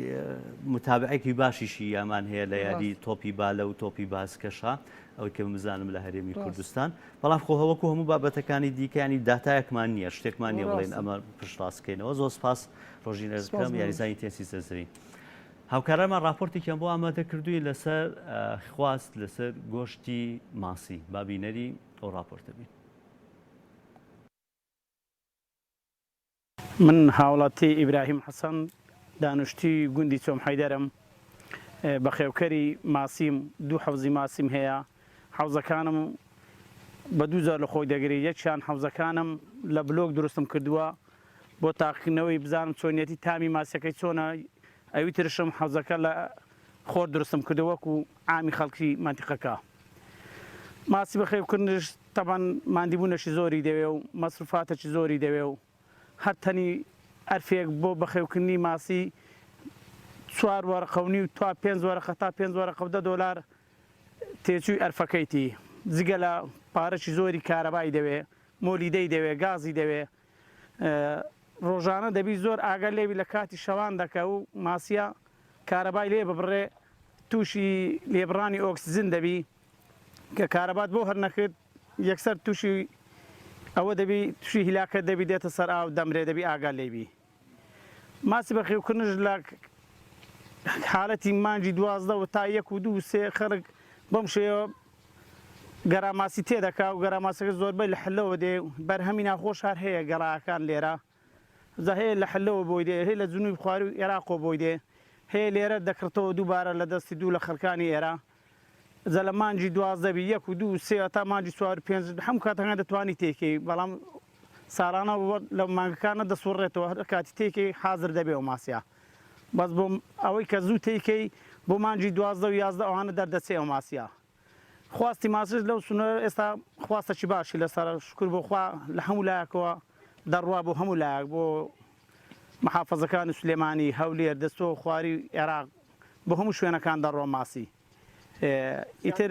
متابعێکی باشیشی یامان هەیە لە یاری تۆپی بالە و تۆپی باسکەشە ئەوەی کە بزانم لە هەرێمی کوردستان بەڵام خۆهەوەکو هەموو بابەتەکانی دیکەیانی داتایەکمان نییە شتێکمان نیە بڵێن ئەمە پشتڕاستکەینەوە زۆر سپاس ڕۆژینەکەم یاریزانی تێنسی سەرزەوی هاوکارانمان راپۆرتێکیان بۆ ئامادە کردووی لەسەر خواست لەسەر گۆشتی ماسی بابینەری ئەو راپۆرتە بین. من هاوڵاتی ئیبراهیم حەسەن دانوشتی گوندی چۆم حەیدەرم بە خێوکەری ماسیم دوو حەوزی ماسیم هەیە حەوزەکانم بە دوو جار لە خۆی دەگری یەکیان حەوزەکانم لە بلۆک دروستم کردووە بۆ تاقیکردنەوەی بزانم چۆنیەتی تامی ماسیەکەی چۆنە ئەوی ترشم حەوزەکە لە خۆر دروستم کردو وەکو عامی خەڵکی مانتیقەکە ماسی بە خێوکردنش تەبەن ماندیبوونەشی زۆری دەوێ و مەسروفاتێکی زۆری دەوێ و هەر تەنی ئەرفێک بۆ بەخێوکردنی ماسی 4 وەرقەونی و تا 5 وەرقە تا 5 وەرقە $10 تێچووی ئەرفەکەیتی جگە لە پارەی زۆری کارەبای دەوێ مۆلیدەی دەوێ گازی دەوێ ڕۆژانە دەبی زۆر ئاگەر لێوی لە کاتی شەوان دەکە و ماسیە کارەبای لێ ببڕێ تووشی لێبڕانی ئۆکسجین دەبی کە کارەبات بۆ هەر نەکرد یەکسەر تووشی ئەوە دەبی تووشی هیلاکە دەبی دێتە سەر ئاو دەمرێ دەبی ئاگال لێبی ماسی بە خێوکردنش لە حالەتی مانجی 12 تا 1 و 2 3 خەڵک بەم شێوە گەراماسی تێدەکا و گەراماسەکە زۆربەی لە حلەوە دێ بەرهەمی ناخۆش هەر هەیە گەڕاکان لێرە هەیە لە حلەوە بۆی دێ هەیە لە جنوبی خوار و عێراقۆ بۆی دێ هەیە لێرە دەکردەوە دووبارە لە دەستی دوو لە خەڵکانی ئێرە زە لە مانجی 12 1 و 2 3 تا مانجی 4 5 هەموو کاتەکان دەتوانی تێکەی بەڵام ساڵانە لە مانگەکانە دەسوڕێتەوە هەر کاتی تێکەی حازر دەبێ و ماسیە بەس بۆ ئەوەی کە زوو تێکەی بۆ مانجی 12 و 11 ئەوانە دەردەچێ ئەو ماسیە خواستی ماسش لەو سونەر ئێستا خواستەی باشی لەسەر شکر بۆ خوا لە هەموو لایەکەوە دەڕوا بۆ هەموو لایەک بۆ محافەزەکانی سلێمانی هەولێر دەستۆ خواری عێراق بۆ هەموو شوێنەکان دەڕۆ ماسی ئیتر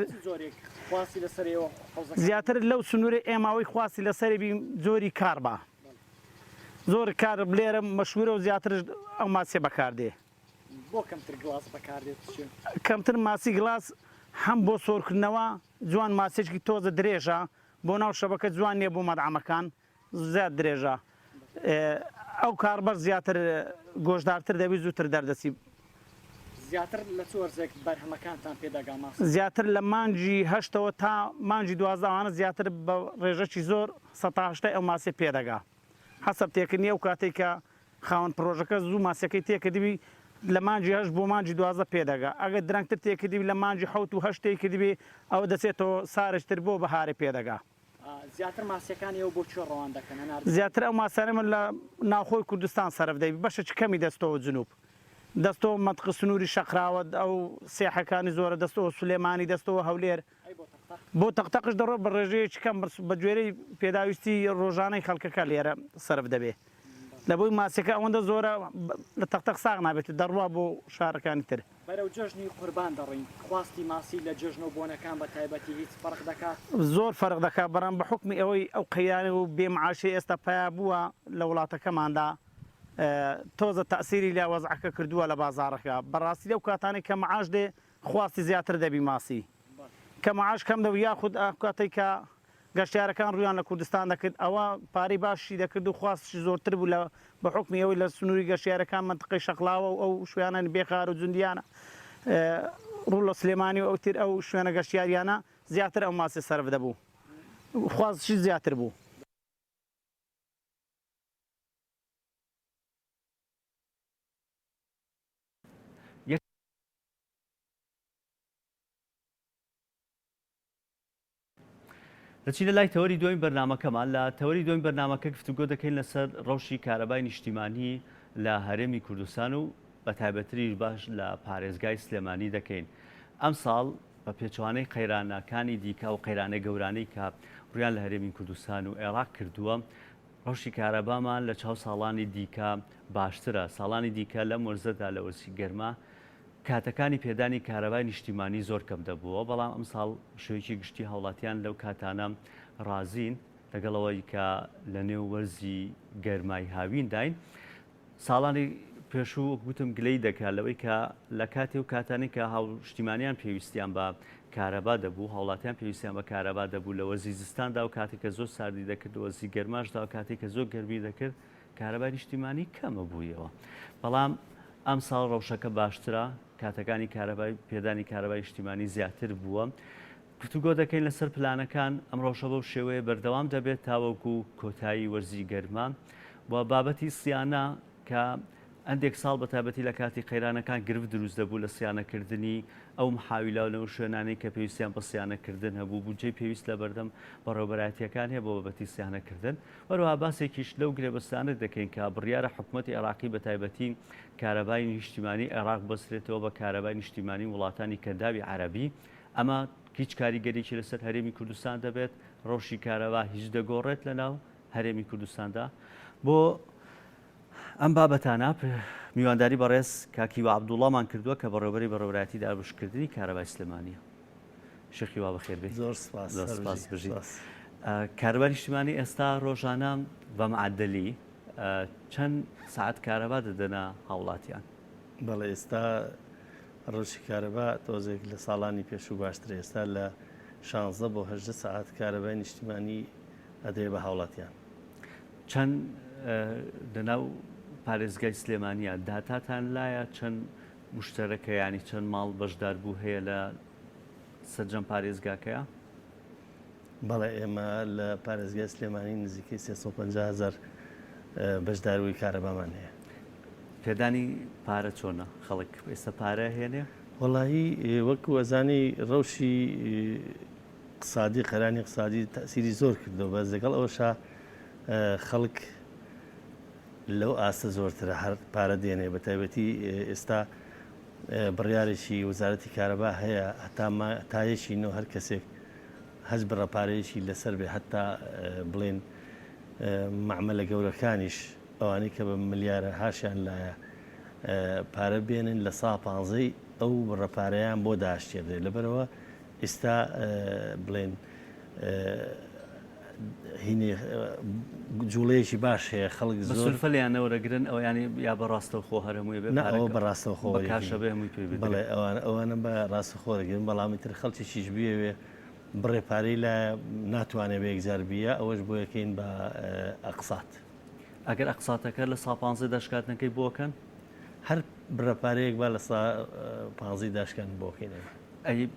زیاتر لەو سنوورە ئێماوەی خواستی لەسەری بین زۆری کار بە زۆر کار بلێرە مەشهورە و زیاتر ئەو ماسیە بەکاردێ بۆ کەمتر گڵاس بەکاردێت کەمتر ماسی گڵاس هەم بۆ سۆرکردنەوە جوان ماسێکی تۆزە درێژە بۆ ناو شەبەکە جوان نییە بۆ مەدعەمەکان زیاد درێژە ئەو کاربەر زیاتر گۆشتدارتر دەبی زووتر دەردەچی زیاتر لە چۆرزێک بەرهەمەکانتان پێداگا ماس زیاتر لە مانجی هەشتەوە تا مانجی 12وانە زیاتر بە ڕێژەکی زۆر 180 ئەو ماسی پێدەگا حەسەب تێکردنی ئەو کاتێک کە خاوەن پرۆژەکە زوو ماسیەکەی تێکردبی لە مانجی 8 بۆ مانجی 12 پێدەگا ئەگەر درەنگتر تێکردبی لە مانجی 7 و 8 تێکردبی ئەوە دەچێتەوە سارشتر بۆ بەهارێ پێدەگا زیاتر ماسیەکانی ئەو بۆ چۆ ڕەوان دەکەن زیاتر ئەو ماسیانە لە ناوخۆی کوردستان سەرف دەبی بەشێکی کەمی دەستەوە جنوب دەستەوە مەتقە سنووری شەقراوە ئەو سێحەکانی زۆرە دەستەوە سولێمانی دەستەوە هەولێر بۆ تەقتەقش دەڕۆ بە ڕێژەیەکی کەم بە گوێرەی پێداویستی ڕۆژانەی خەڵکەکە لێرە سەرف دەبێ لە بۆی ماسیەکە ئەوەندە زۆرە لە تەقتەق ساغ نابێت دەڕوا بۆ شارەکانی تر بەرەو جەژنی قوربان دەڕین خواستی ماسی لە جەژن و بۆنەکان بە تایبەتی هیچ فەرق دەکات زۆر فەرق دەکات بەڕام بە حکمی ئەوەی ئەو قەیانە و بێمعاشی ئێستا پیا بووە لە وڵاتەکەماندا تۆزە تەسیری لە وەزعەکە کردووە لە بازارەکە بەڕاستی لەو کاتانی کە مەعاش دێ خواستی زیاتر دەبی ماسی کە مەعاش کەم دەبی یاخود کاتێک کە گەشتیارەکان ڕویان لە کوردستان دەکرد ئەوە پارەی باشی دەکرد و خواستشی زۆرتر بوو لە بە حکمی ئەوەی لە سنووری گەشتیارەکان منتقەی شەقلاوە و ئەو شوێنە بێخار و جوندیانە ڕوو لە سلێمانی و ئەوتر ئەو شوێنە گەشتیاریانە زیاتر ئەو ماسی سەرف دەبوو خواستشی زیاتر بوو دەچینە لای تەوەری دوای بەرنامەکەمان لە تەوەری دوای بەرنامەکە گفتوگۆ دەکەین لەسەر ڕەوشی کارەبای نیشتیمانی لە هەرێمی کوردستان و بە تایبەتریش باش لە پارێزگای سلێمانی دەکەین. ئەم ساڵ بە پێچوانەی قەیرانەکانی دیکە و قەیرانەی گەورانەی کە ڕویان لە هەرێمی کوردستان و عێراق کردووە، ڕەوشی کارەبامان لە چاو ساڵانی دیکە باشترە. ساڵانی دیکە لەم وەرزەدا لە وەرسی گەرما کاتەکانی پێدانی کارەبای نیشتیمانی زۆر کەم دەبووە، بەڵام ئەم ساڵ شوێکی گشتی هاوڵاتیان لەو کاتانە ڕازین لەگەڵەوەی کە لە نێو وەرزی گەرمای هاوین داین. ساڵانی پێشوو گوتم گلەی دەکات لەوەی کە لە کاتێ و کاتانی کە هاوشتیمانیان پێویستیان بە کارەبا دەبوو، هاوڵاتیان پێویستیان بە کارەبا دەبوو لە وەرزی زستاندا و کاتێک کە زۆر ساردی دەکرد، وەرزی گەرماشدا و کاتێک کە زۆر گەرمی دەکرد کارەبای نیشتیمانی کەمە بوویەوە. بەڵام ئەم ساڵ ڕەوشەکە باشترە، کاتەکانی کارەبای پێدانی کارەبای نیشتیمانی زیاتر بووە. گفتوگۆ دەکەین لەسەر پلانەکان ئەم ڕەوشە بەو شێوەیە بەردەوام دەبێت تاوەکو کۆتایی وەرزی گەرما و بابەتی سیانە کە ئەندێک ساڵ بە تایبەتی لە کاتی قەیرانەکان گرفت دروست دەبوو لە سیانەکردنی ئەو محاویلەوە شوێنانەی کە پێویستیان بە سیانەکردن هەبوو، بودجەی پێویست لە بەردەم بەڕێوەبەرایەتیەکان هەیە بۆ بابەتی سیانەکردن. وەروەها باسێکیش لەو گرێبەستانە دەکەین کە بڕیارە حکوومەتی عێراقی بە تایبەتی کارەبای نیشتیمانی عێراق بەسرێتەوە بە کارەبای نیشتیمانی وڵاتانی کەنداوی عەرەبی. ئەمە هیچ کاریگەریی لەسەر هەرێمی کوردستان دەبێت، ڕەوشی کارەبا هیچ دەگۆڕێت لەناو هەرێمی کوردستاندا. بۆ ئەم بابەتانە میوانداری بەڕێز کاکی و عەبدوڵڵامان کردووە کە بەڕێوەبەری بەڕێوەبەرایەتی دابشکردنی کارەبای سلێمانیە. شێخی وا بەخێر بێت. زۆر سپاس بژیت. کارەبای نیشتیمانی ئێستا ڕۆژانە بە معدلی چەند سعات کارەبا دەدەنە هاوڵاتیان؟ بەڵێ ئێستا ڕۆژی کارەبا تۆزێک لە ساڵانی پێشوو باشتر، ئێستا لە 16 بۆ 18 سعات کارەبای نیشتیمانی ئەدەیە بە هاوڵاتیان. چەند لەناو پارێزگای سلێمانیە داتاتان لایە چەند مشتەرەکە ینی چەند ماڵ بەشدار بوو هەیە لە سەرجەم پارێزگاکەیە؟ بەڵێ ئێمە لە پارێزگای سلێمانی نزیکەی 350,000 بەشداروی کارەبامان هەیە. پێدانی پارە چۆنە؟ خەڵک ئێستا پارە هێنێ؟ وەڵاهی وەکو ئەزانی ڕەوشی قسادی قەرانی قسادی تەسیری زۆر کردەوە، بەس لەگەڵ ئەوەشا خەڵک لەو ئاستە زۆرترە هەر پارە دێنێ. بە تایبەتی ئێستا بڕیارێکی وەزارەتی کارەبا هەیە تایەکی نۆ هەر کەسێک هەز بڕە پارەیەکی لەسەر بێ، هەتا بڵێن معمەلە گەورەکانیش ئەوانەی کە بە ملیارە هاشیان لایە پارە بێنن لە سا 15 ئەو بڕەپارەیان بۆ داشتێ بدرێت. لەبەرەوە ئێستا بڵێن هینێ جوڵەیەکی باش هەیە، خەڵک زۆر فەلیانەوەرەگرن ئەو ینی یا بە ڕاستەوخۆ هەرمووی بێت ئەوە بە ڕاستەوخۆ کاشە بێ هەمووی پێ بێت. بڵێ ئەوانە بە ڕاستەخۆرەگرن، بەڵامی تر خەڵکیشیش بێوێ بڕێ پارەی لە ناتوانێت بە یەکجار بیە، ئەوەش بۆ یەکەین بە ئەقسات. ئەگەر ئەقساتەکە لە سا 15 داشکاتنەکەی بۆکەن هەر بڕەپارەیەک با لە سا 15 داشکان بۆکەین. ئەی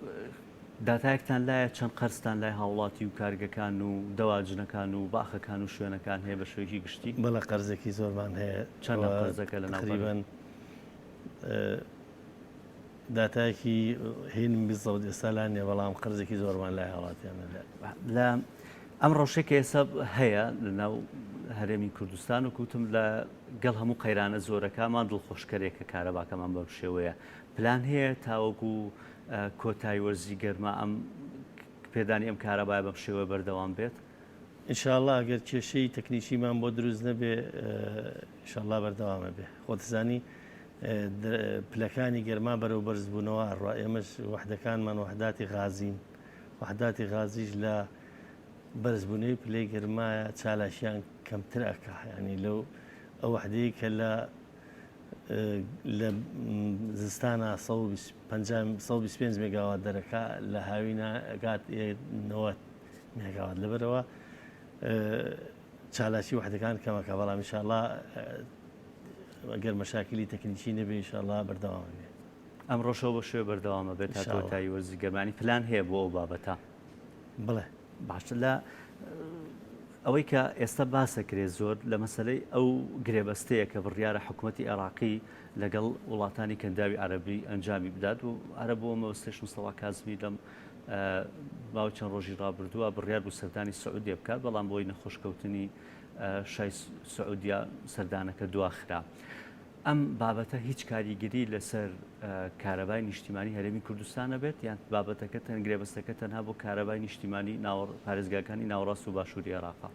داتایەکتان لایە چەند قەرزتان لای هاوڵاتی و کارگەکان و دەواجنەکان و باخەکان و شوێنەکان هەیە بە شوێکی گشتی؟ بەڵە قەرزێکی زۆرمان هەیە. چەند قەرزەکە لە تقریباً داتایەکی هین بیزەوت ئێستا نیە، بەڵام قەرزێکی زۆرمان لای هاوڵاتیان لە ئەم ڕەوشێکی ئێستا هەیە لەناو هەرێمی کوردستان و کوتم لە گەڵ هەموو قەیرانە زۆرەکەمان دڵخۆشکەرێکە کارەباکەمان بەم شێوەیە. پلان هەیە تاوەکو کۆتایی وەرزی گەرما ئەم پێدانی ئەم کارەبای بەم شێوە بەردەوام بێت؟ ئینشاءالله ئەگەر کێشەی تەکنیکیمان بۆ دروست نەبێ ئینشاءالله بەردەوامە بێ. خۆتزانی پلەکانی گەرما بەرەو بەرز بوونەوە ئەڕوا. ئێمەش وحدەکانمان وحداتی غازین، وحداتی غازیش لە بەرزبوونەوەی پلەی گەرمایە چالاشیان کەمتر ئەکا، ینی لەو ئەو وحدەیە کە لە زستانە 125 مێگاوات دەرەکە لە هاوینە ئەگات 90 مێگاوات. لەبەرەوە چالاشی وحدەکان کەمەکە، بەڵام ئینشاءالله ئەگەر مەشاکلی تەکنیکی نەبێ ئینشاءالله بەردەوام بێ. ئەم ڕۆژەوە بە شوێ بەردەوامە بێت تا کۆتایی وەرزی گەرمانی. پلان هەیە بۆ ئەو بابەتە؟ بڵێ باشتر لە ئەوەی کە ئێستا باسەکرێت زۆر لە مەسلەی ئەو گرێبەستەیە کە بڕیارە حکوومەتی عێراقی لەگەڵ وڵاتانی کەنداوی عەرەبی ئەنجامی بدات و عەرە بۆ مەوەستەش مستەفا کازمی لەم باو چەند ڕۆژی ڕابردووە بڕیار بوو سەردانی سعودیە بکات بەڵام بۆی نەخۆشکەوتنی شای سعودیا سەردانەکە دواخرا. ئەم بابەتە هیچ کاریگەری لەسەر کارەبای نیشتیمانی هەرێمی کوردستانە بێت یان بابەتەکە گرێبەستەکە تەنها بۆ کارەبای نیشتیمانی پارێزگاکانی ناوەڕاست و باشووری عێراقا؟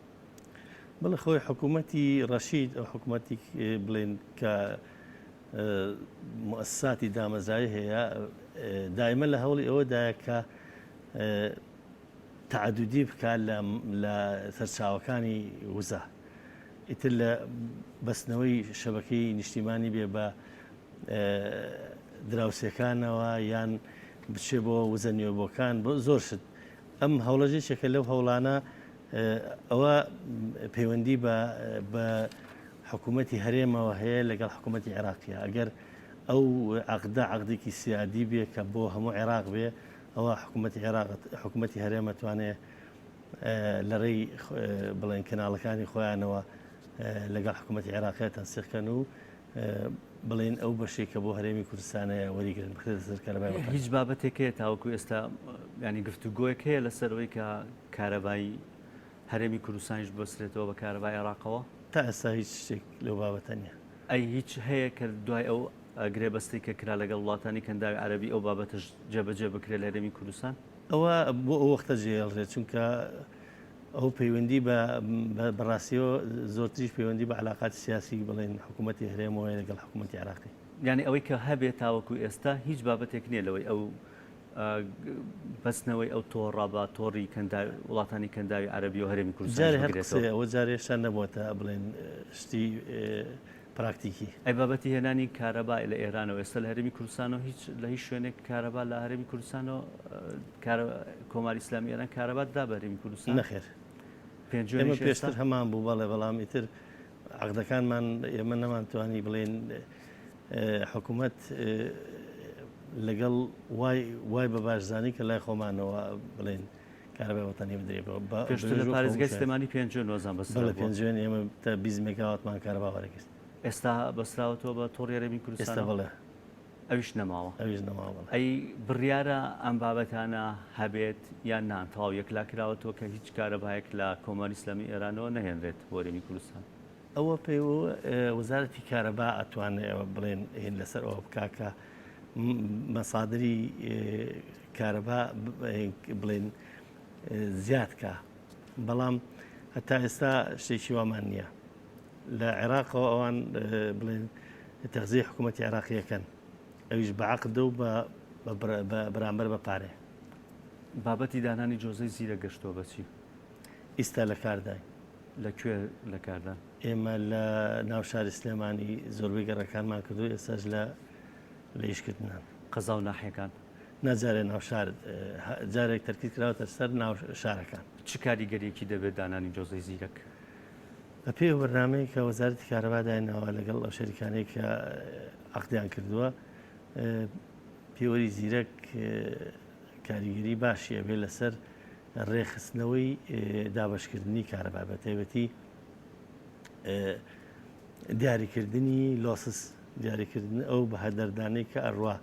بڵێ خۆی حکوومەتی ڕەشید ئەو حکوومەتی بڵێن کە مؤسساتی دامەزایی هەیە دائمە لە هەوڵی ئەوەدایە کە تعدودی بکات لە سەرچاوەکانی وزە. ئیتر لە بەستنەوەی شەبەکەی نیشتیمانی بێ بە دراوسەکانەوە یان بچێ بۆ وزە نوێبۆکان بۆ زۆر شت. ئەم هەوڵەژێکێکە لەو هەوڵانە ئەوە پەیوەندی بە حکوومەتی هەرێمەوە هەیە لەگەڵ حکوومەتی عێراقیە. ئەگەر ئەو عقدە عقدێکی سیادی بێ کە بۆ هەموو عێراق بێ ئەوە حکوومەتی هەرێمە توانێت لەڕێی بڵێن کەناڵەکانی خۆیانەوە لەگەڵ حکوومەتی عێراقیە تەنسیقکەن و بڵێن ئەو بەشێکە بۆ هەرێمی کوردستانەیە وەریگرن بخرێتە سەر کارەبای. هیچ بابەتێکەیە تاوەکو ئێستا ینی گفتوگۆیەک هەیە لەسەرەوەی کە کارەبایی هەرێمی کوردستانیش بەسرێتەوە بە کارەبای عێراقەوە؟ تا ئێستا هیچ شتێک لەو بابەتە نییە. ئەی هیچ هەیە کە دوای ئەو گرێبەستی کە کرا لەگەڵ وڵاتانی کەنداوی عەرەبی ئەو بابەتەش جێبەجێ بکرێت لە هەرێمی کوردستان؟ ئەوە بۆ ئەو وەختە جێهێڵرێت چونکە ئەو پەیوەندی بەڕاستیەوە زۆرتریش پەیوەندی بە علاقاتی سیاسی بڵێن حکوومەتی هەرێمەوە لەگەڵ حکوومەتی عێراقی. یعنی ئەوەی کە هەبێت تاوەکو ئێستا هیچ بابەتێک نییە لەوەی ئەو بەستنەوەی ئەو تۆڕە بە تۆڕی وڵاتانی کەنداوی عەرەبی و هەرێمی کوردستان ئەوە جارێشان نەبووەتە بڵێن شتی پراکتیکی. ئەی بابەتی هێنانی کارەبا لە ئێرانەوە ئێستا لە هەرێمی کوردستانەوە لە هیچ شوێنێک کارەبا لە هەرێمی کوردستانەوە کۆماری ئیسلامی ئێران کارەبات دا بە هەرێمی کوردستان؟ نەخێر. ئێمە پێشتر هەمان بوو بەڵێ بەڵام ئیتر عقدەکانمان ئێمە نەمانتوانی بڵێن حکوومەت لەگەڵ وای بە باشزانی کە لای خۆمانەوە بڵێن کارەبای وەتانی بدرێتەوە. پێشتر لە پارێزگای سلێمانی 5 وەزان بەسەر 5 ئێمە تا 20 مێگاواتمان کارەبا وەرەگرت. ئێستا بەسراوەوە بە تۆڕی هەرێمی کوردستان؟ ئێستا بڵێ ئەویش نەماوە. ئەویش نەماوە. ئەی بڕیارە ئەم بابەتانە هەبێت یان نانتەواو یەکلا کراوەتەوە کە هیچ کارەبایەک لە کۆماری ئیسلامی ئێرانەوە نەهێنرێت بۆ هەرێمی کوردستان؟ ئەوە پێی وەزارەتی کارەبا ئەتوانێت ئەوە بڵێن هێن لەسەر ئەوە بکاکە مەسادری کارەبا بڵێن زیادکە. بەڵام هەتا ئێستا شتێکی وامان نییە. لە عێراقەوە ئەوان بڵێن تەغزیە حکوومەتی عێراقیەکەن ئەویش بەعقدە و بەرامبەر بە پارێ. بابەتی دانانی جۆزەی زیرە گەشتۆ بەچی؟ ئیستا لە کاردای. لەکوێ لە کاردان؟ ئێمە لە ناو شاری سلێمانی زۆربەی گەڕەکانمان کردو ئێستاش لە ئیشکردنان. قەزا و ناحیەکان؟ نەجارێ ناو شار جارێک تەرکیز کراوەتە سەر ناو شارەکان. چ کاریگەریەکی دەبێت دانانی جۆزەی زیرەک؟ بە پێی بەرنامەیە کە وەزارەتی کارەبا داینەوە لەگەڵ ئەو شەریکانەی کە عەقدیان کردووە پێوەری زیرەک کاریگەری باشی ئەبێ لەسەر ڕێخستنەوەی دابەشکردنی کارەبا بە تایبەتی دیاریکردنی لۆسس دیاریکردن ئەو بەهەدەردانەی کە ئەڕوا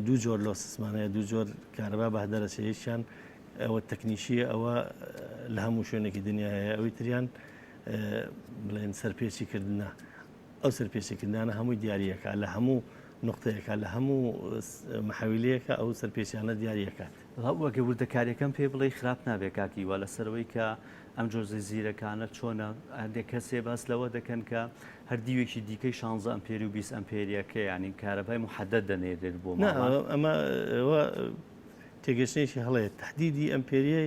دوو جۆر لۆسسمانەیە دوو جۆر کارەبا بەهەدەرەچەیەکیان ئەوە تەکنیشیە ئەوە لە هەموو شوێنێکی دنیاە ئەوەی تریان بڵێن سەرپێچیکردنە ئەو سەرپێچیکردانە هەمووی دیارریەکە لە هەموو نقطەیەەکە لە هەموو محاویلەیەکە ئەو سەرپێچیانە دیارریەکات. وەگە وردەکاریەکەم پێ بڵێ خراپ نابێت کاکی وە لەسەرەوەی کە ئەم جۆزەی زیرەکانە چۆنە هەندێک کەسێ باس لەوە دەکەن کە هەردیوێکی دیکەی 16 ئەمپێری و 20 ئەمپێریەکە ینی کارەبای محەدەد دەنێرێت بۆ ئەمە تێگەشتێکی هەڵەیە تهدیدی ئەمپێریە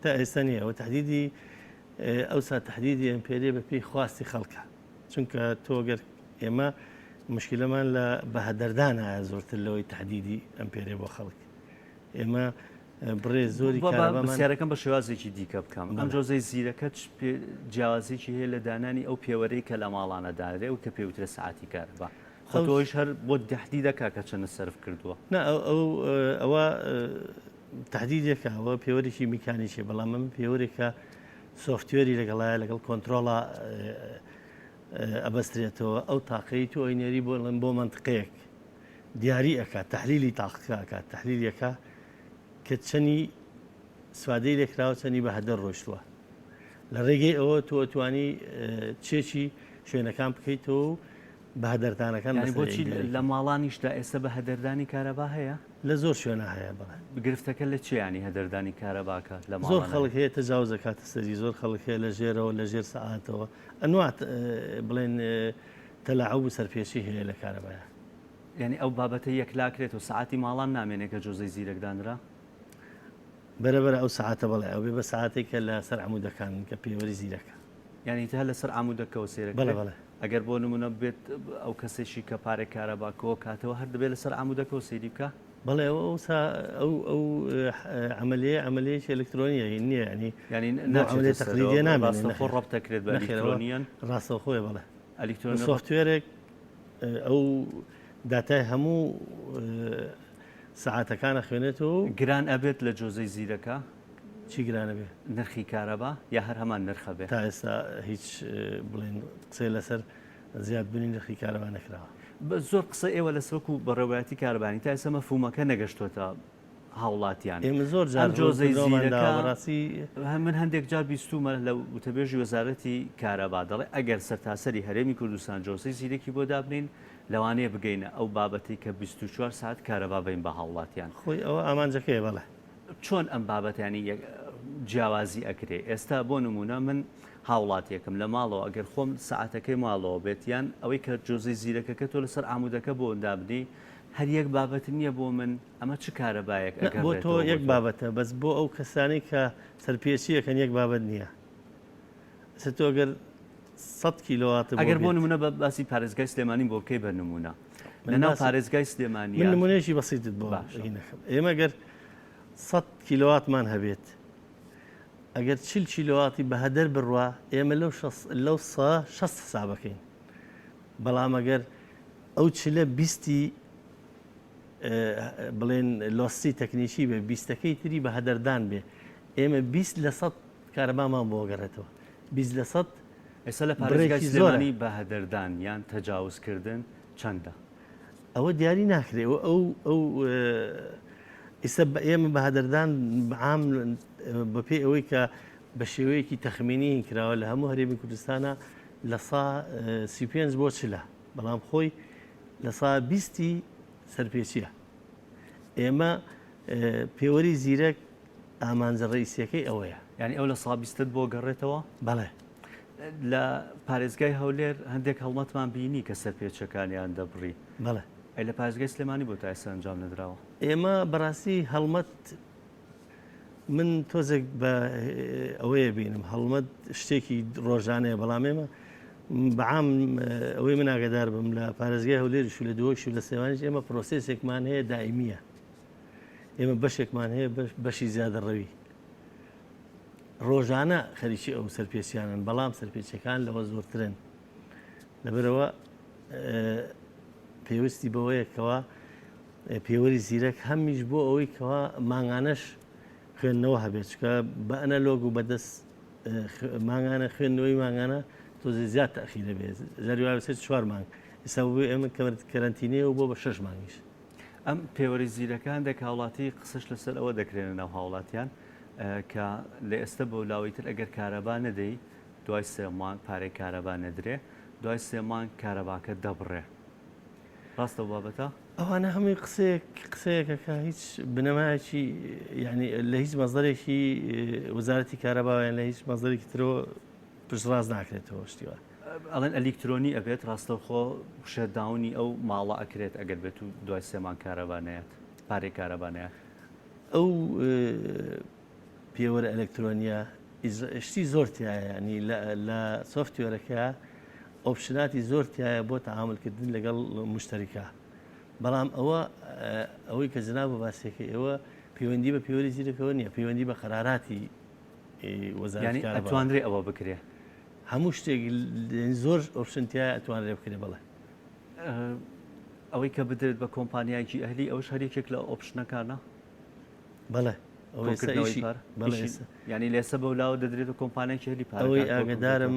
تا ئێستا نیە ئەوە تهدیدی ئەوسا تهدیدی ئەمپێریە بە پێی خواستی خەڵکە چونکە تۆگەر ئێمە مشکلەمان لە بەهەدەردانە زۆرتر لەوەی تهدیدی ئەمپێرێ بۆ خەڵک ئێمە بڕێ زۆری سیارەکەم بە شێوازێکی دیکە بکەم ئەم جۆزەی زیرەکە جیاوازێکی هەیە لە دانانی ئەو پێوەرەی کە لە ماڵانەدارێ و کە پێوترە سعاتی کارەبا خۆتۆش هەر بۆ تهدید دەکا کە چەندە سەرف کردووە ئەوە تهدیدێکە ئەوە پێوەرێکی میکانیشی بەڵام ئەم پێوەرێکە سۆفتوێری لەگەڵایە لەگەڵ کۆنتترۆڵە ئەبەسترێتەوە ئەو تاقەی تو ئەینێری بۆ منطقەیەک دیاری ئەکات تحلیلی تاقەکە تحلیلیەکە کە چەنی سوادەی لێکراوە چەنی بە هەدەر ڕۆیشتووە لە ڕێگەی ئەوە تۆ توانی چێکی شوێنەکان بکەیتەوە و بە هەدەردانەکان بۆچی لە ماڵانیشدا ئێستا بە هەدەردانی کارەبا هەیە لە زۆر شوێنە هەیە بڵێ گرفتەکە لە چیانی هەدەردانی کارەباکە لە زۆر خەڵک هەیە تەجاوز دەکاتە سەری زۆر خەڵک هەیە لە ژێرەوە لە ژێر سەعاتەوە ئەنوات بڵێن تەلاعوب و سەرپێشی هەیە لە کارەبایە یعنی ئەو بابەتە یەکلاکرێت و سعاتی ماڵان نامێنێت کە جۆزەی زیرەکدانرا بەرەبەر ئەو سعاتە بڵێ ئەو بێ بە سعاتێکە لە سەر عمودەکان کە پێوەری زیرەکە یعنی تا لەسەر ئامودەکەەوە سێرەکە بەڵێ بەڵێ ئەگەر بۆ نمونە بێت ئەو کەسێکی کە پارێک کارەباکەوە کاتەوە هەر دەبێت لەسەر ئامودەکەەوە سێری بکە بەڵێ ئەو عملیەیەکی ئەلکترۆنیە نییە ینی تقلیدیە نامێنێت خۆ ڕەبتەکرێت بە ئەلکترۆنیان ڕاستەخۆی بڵێ ئەلکترۆنی سۆفتوێرێک ئەو داتای هەموو سعاتەکانە خوێنێتەوە گران ئەبێت لە جۆزەی زیرەکە چی گرانە بێ نرخی کارەبا یا هەر هەمان نرخە بێت تا ئێستا هیچ بڵێن قسەی لەسەر زیاد بنی نرخی کارەبا نەکراوە زۆر قسە ئێوە لە سەوەکو بە ڕێوایەتی کارەبانی تا ئێستا مەفهومەکە نەگەشتوتە هاوڵاتیان ئێمە زۆر ئەم جۆزەی زیرەکە ڕاستی من هەندێک جار بیستومە لە وتەبێژی وەزارەتی کارەبا دەڵێ ئەگەر سەرتاسەری هەرێمی کوردستان جۆزەی زیرەکی بۆ دابنین لەوانەیە بگەینە ئەو بابەتی کە 24 ساعت کارەبا بین بە هاوڵاتیان خۆی ئەوە ئامانجەکەی بەڵێ چۆن ئەم بابەتانی جیاوازی ئەکرێ ئێستا بۆ نمونە من هاوڵاتیەکەم لە ماڵەوە ئەگەر خۆم سعاتەکەی ماڵەوە بێتیان ئەوەی کە جۆزەی زیرەکەکە تۆ لەسەر ئامودەکە بۆ دابنی هەر یەک بابەت نییە بۆ من ئەمە چ کارەبایەک بۆ تۆ یەک بابەتە بەس بۆ ئەو کەسانی کە سەرپێچیەکەن یەک بابەت نییە تۆ ئەگەر 100 کیلۆوات ئەگەر بۆ نمونە بە باسی پارێزگای سلێمانی بۆ بکەی بە نمونە لەناو پارێزگای سلێمانی من نمونێشی بەسیتت بۆ نەکەم ئێمە گەر 100 کیلۆواتمان هەبێت ئەگەر 40 کیلۆواتی بە هەدەر بڕوا ئێمە لەو 6 حسابەکەین بەڵام ئەگەر ئەو چلە بیستی بڵێن لۆسی تەکنیکی بێ بیستەکەی تری بە هەدەردان بێ ئێمە 20 لە 100 کارەبامان بۆ گەڕێتەوە 20 لە 100 ئێستا لە پارێزگای سلێمانی بە هەدەردان یان تەجاوزکردن چەندە ئەوە دیاری ناکرێت ئەو ئێستا ئێمە بە هەدەردان عام بەپێ ئەوەی کە بە شێوەیەکی تەخمینی کراوە لە هەموو هەرێمی کوردستانە لە 35 بۆ چلە بەڵام خۆی لە 20 سەرپێچیە ئێمە پێوەری زیرەک ئامانجە ڕئیسیەکەی ئەوەیە یعنی ئەو لە 120 بۆ گەڕێتەوە بەڵێ لە پارێزگای هەولێر هەندێک هەڵمەتمان بینی کە سەرپێچەکانیان دەبڕی بەڵێ ئەی لە پارێزگای سلێمانی بۆ تا ئێستا ئەنجام نەدراوە ئێمە بەڕاستی هەڵمەت من تۆزێک بە ئەوەیە بینم هەڵمەت شتێکی ڕۆژانەیە بەڵام ئێمە بەعام ئەوەی من ئاگدار بم لە پارێزگای هەولێر و لە دووەش و لە سێوانیش ئێمە پرۆسێسێکمان هەیە دائیمیە ئێمە بەشێکمان هەیە بەشی زیادە ڕەوی ڕۆژانە خەریکی ئەو سەرپێچیانن بەڵام سەرپێچەکان لەوە زۆرترن لەبەرەوە پێویستی بەوەیەکەوە پێوەری زیرەک هەمیش بۆ ئەوەی کەوا ماگانەش خوێندنەوە هەبێت چکە بە ئەنەلۆگ و بەدەست ماگانە خوێندنەوەی ماگانە تۆزێ زیاد تەخیرە بێت زەریوا بەسێت 4 مانگ ئێستا بۆ ئێمە کەرەنتینەیە و بۆ بە 6 مانگیش ئەم پێوەری زیرەکان دێک هاوڵاتی قسەش لەسەر ئەوە دەکرێنە ناو هاوڵاتیان کە لە ئێستا بە ولاویتر ئەگەر کارەبا نەدەی دوای 3 مانگ پارەی کارەبا نەدرێ دوای 3 مانگ کارەباکە دەبڕێ ڕاستە بابەتە ئەوانە هەمووی قسەیەکە کە هیچ بنەمایەکی یعنی لە هیچ مەزدەرێکی وەزارەتی کارەباویان لە هیچ مەزدەرێکی ترەوە پشتڕاست ناکرێتەوە شتیوە ئەڵێن ئەلکترۆنی ئەبێت ڕاستەوخۆ شەداونی ئەو ماڵە ئەکرێت ئەگەر بێت و دوای 3 مانگ کارەبانەیەت پارەی کارەبانەیە ئەو پێوەرە ئەلکترۆنیە شتی زۆرتیایە ینی لە سۆفتوێرەکە ئۆپشناتی زۆرتیایە بۆ تەعاملکردن لەگەڵ مشتەریکە بەڵام ئەوەی کە جناب بە باسیەکەی ئێوە پەیوەندی بە پێوەری زیرەکەەوە نییە پەیوەندی بە قەراراتی وەزارەتی کارەبا ئەتوانرێ ئەوە بکرێ هەموو شتێک زۆر ئۆپشنتیایە ئەتوانرێ بکرێ بڵێ ئەوەی کە بدرێت بە کۆمپانیایکی ئەهلی ئەوش هەرێکێک لە ئۆپشنەکانە بەڵێ ینی لێسە بە ولاوە دەدرێت و کۆمپانیایکی هەلی پارە ئەوەی ئاگدارم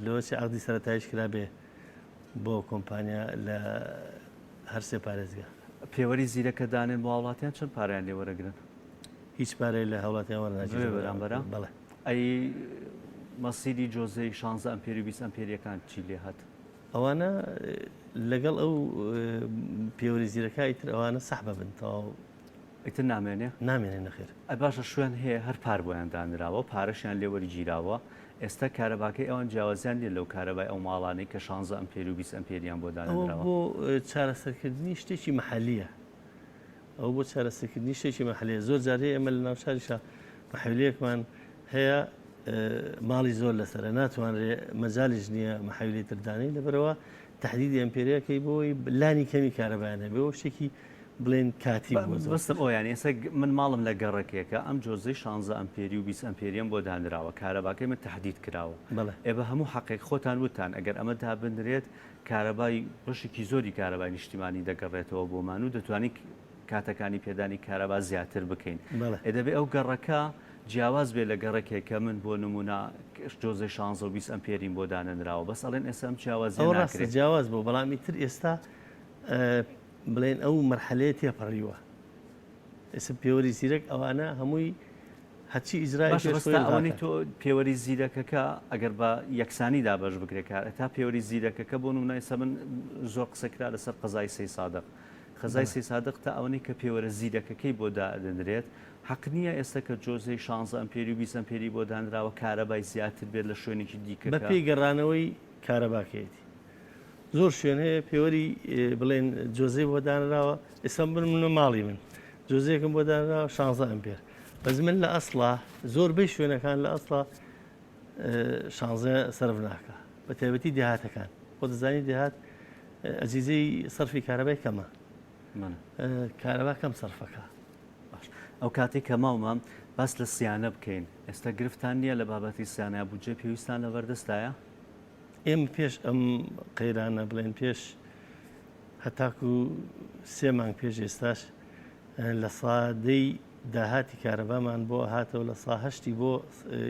لەوەچی عقدی سەرەتایش کرا بێ بۆ کۆمپانیا لە هەر سێ پارێزگا پێوەری زیرەکە دانێن بۆ وڵاتیان چەند پاریان لێ وەرەگرن هیچ پارەی لە هەوڵاتیان بێ بەرامبەرە؟ بەڵێ ئەی مەسیری جۆزەی 16 ئەمپێری و 20 ئەمپێریەکان چی لێ هات؟ ئەوانە لەگەڵ ئەو پێوەری زیرەکەی تر ئەوانە سەحبە بن تەواو ئیتر نامێنێ؟ نامێنێ نەخێر. ئە باشە شوێن هەیە هەر پار بۆیان دانراوە پارەشیان لێوەری گیراوە ئێستا کارەباکەی ئەوان جیاوازیان لێ لەو کارەبای ئەو ماڵانەی کە 16 ئەمپێر و 20 ئەمپێریان بۆ ئەوە دانراوە بۆ چارەسەرکردنی شتێکی مەحەلیە. ئەو بۆ چارەسەرکردنی شتێکی مەحەلیە. زۆر جارێ ئێمە لە ناو شاریشە مەحەولەیەکمان هەیە ماڵی زۆر لەسەرە ناتوانرێ مەجالیش نییە مەحەولی تردانی لەبەرەوە تهدیدی ئەمپێریەکەی بۆی لانی کەمی کارەبایان هەبێ بۆ شتێکی بڵێن کاتی بەستم ئەویان ئێستا من ماڵم لە گەڕەکێکە ئەم جۆزەی 16 ئەمپێری و 20 ئەمپێریەم بۆ دانراوە کارەباکەی من تهدید کراوە ئێ بە هەموو حەقێک خۆتان وتان ئەگەر ئەمە دابنرێت کارەبای بەشێکی زۆری کارەبای نیشتیمانی دەگەڕێتەوە بۆمان و دەتوانیت کاتەکانی پێدانی کارەبا زیاتر بکەین دەبێ ئەو گەڕەکە جیاواز بێ لە گەڕەکێک کە من بۆ نمونە جۆزەی 16 و 20 ئەمپێریم بۆ دانراوە بەس ئەڵێن ئێستا ئەم جیاوازی جیاواز بۆ بەڵامی تر ئێستا بڵێن ئەو مەرحەلەیە تێپەڕیوە ئێستا پێوەری زیرەک ئەوانە هەمووی هەچی ئیزرائیل تۆ پێوەری زیرەکەکە ئەگەر بە یەکسانی دابش بکرێکار تا پێوەری زیرەکەکە بۆ نمونە ئێستا من زۆر قسەکرا لەسەر قەزای سەی سادق قەزای سەی سادق تا ئەوەی کە پێوەرە زیرەکەکەی بۆ دادەنرێت حەق نییە ئێستا کە جۆزەی 16 ئەمپێری و 20 ئەمپێری بۆ دانراوە کارەبای زیاتر بێت لە شوێنێکی دیکە بە پێی گەڕانەوەی کارەباکەیەتی زۆر شوێن هەیە پێوەری بڵێن جۆزەی بۆ دانراوە ئێستا منە ماڵی من جۆزەیەکم بۆ دانراوە 16 ئەمپێر بەس من لە ئەسڵا زۆربەی شوێنەکان لە ئەسڵا 16 سەرف ناکە بە تایبەتی دێهاتەکان خۆ دەزانی دێهات ئەزیزەی سەرفی کارەبای کەمە کارەبا کەم سەرفەکە ئەو کاتێک کە ماومە باس لە سیانە بکەین ئێستا گرفتان نییە لە بابەتی سیانە بودجێ پێویستان لە بەردەستایە ئێمە پێش ئەم قەیرانە بڵێن پێش هەتاکو 3 مانگ پێش ئێستاش لە سادەی داهاتی کارەبامان بۆ هاتەوە لە سا هەشتی بۆ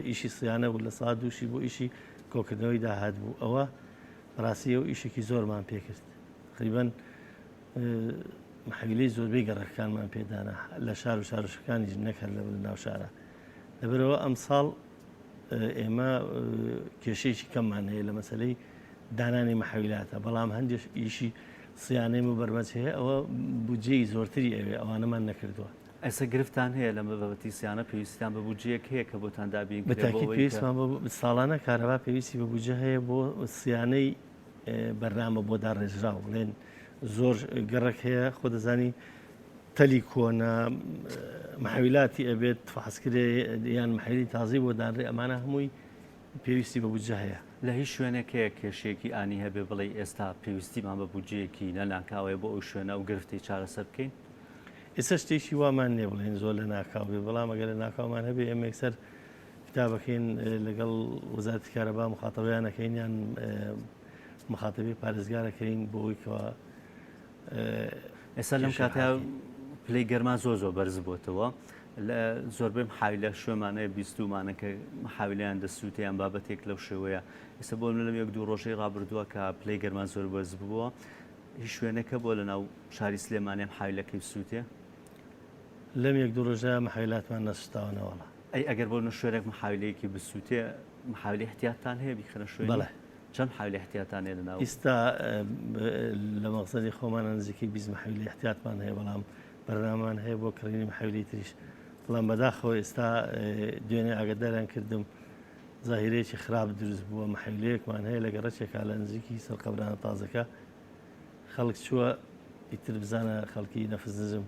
ئیشی سیانە بوو لە سا دووشی بۆ ئیشی کۆکردنەوەی داهات بوو ئەوە ڕاستی و ئیشێکی زۆرمان پێکرد تقریبەن محەویلەی زۆربەی گەڕەکانمان پێدانا لە شار و شارشەکانی نەکرد لە ناو شارە لەبەرەوە ئەم ساڵ ئێمە کێشەیەکی کەممان هەیە لە مەسلەی دانانی محەویلاتە بەڵام هەندێک ئیشی سیانەی و بەرمەج هەیە ئەوە بودجێی زۆرتری ئەوێ ئەوانەمان نەکردووە ئەستا گرفتان هەیە لە بابەتی سیانە پێویستیان بە بودجەیەک هەیە کە بۆتان دابین بەتاکی پێویستمان ساڵانە کارەبا پێویستی بە بودجە هەیە بۆ سیانەی بەرنامە بۆ داڕێژراو بڵێن زۆر گەڕک هەیە خۆ دەزانی تەلی کۆنە محەویلاتی ئەبێت فحسکرێ یان محەویلی تازی بۆ دانڕێ ئەمانە هەمووی پێویستی بە بودجە هەیە لە هیچ شوێنێکەیە کێشێکی ئانی هەبێ بڵێ ئێستا پێویستیمان بە بودجەیەکی نەناکاوێ بۆ ئەو شوێنە و گرفتی چارەسەر بکەین ئێستا شتێکی وامان نێ بڵێن زۆر لە ناکاو بێ بەڵام ئەگەر لە ناکاومان هەبێ ئێمە یەکسەر کتابەکەین لەگەڵ وەزارەتی کارەبا مخاتەبەیانەکەین یان مخاتەبی پارێزگارەکەین بۆ ئەوەی کەوە ئێستا لەم کاتە پلەی گەرما زۆر بەرز بۆتەوە لە زۆربەی محاویلە شوێمانەیە بیستومانە کە محاویلیان دەسووتیان بابەتێک لەو شێوەیە ئێستا بۆ لەم 1-2 ڕۆژەی ڕابردووە کە پلەی گەرمان زۆر بەرز بووە هیچ شوێنەکە بۆ لە ناو شاری سلێمانیان محاویلەکەی بسووتێ لەم 1-2 ڕۆژە محاویلاتمان نەسووتاونەوەڵە ئەگەر بۆ شوێنێک محاویلەیەکی بسووتێ محاویلی احتیاطتان هەیە بیخەنە شوێن بەڵێ چەند محاویلی احتیاطتان هەیە لەناو ئێستا لە مەقسەدی خۆمان نزیکەی 20 محاویلی احتیاطمان هەیە بەڵام بەرنامان هەیە بۆ کڕینی محاویلی تریش بەڵام بەداخەوە ئێستا دوێنێ ئاگداریان کردم زاهیرەیەکی خراپ دروست بووە محاویلەیەکمان هەیە لە گەڕەکێکا لە نزیکی سەرقەبرانە تازەکە خەڵک چووە ئیتر بزانە خەڵکی نەفس نزم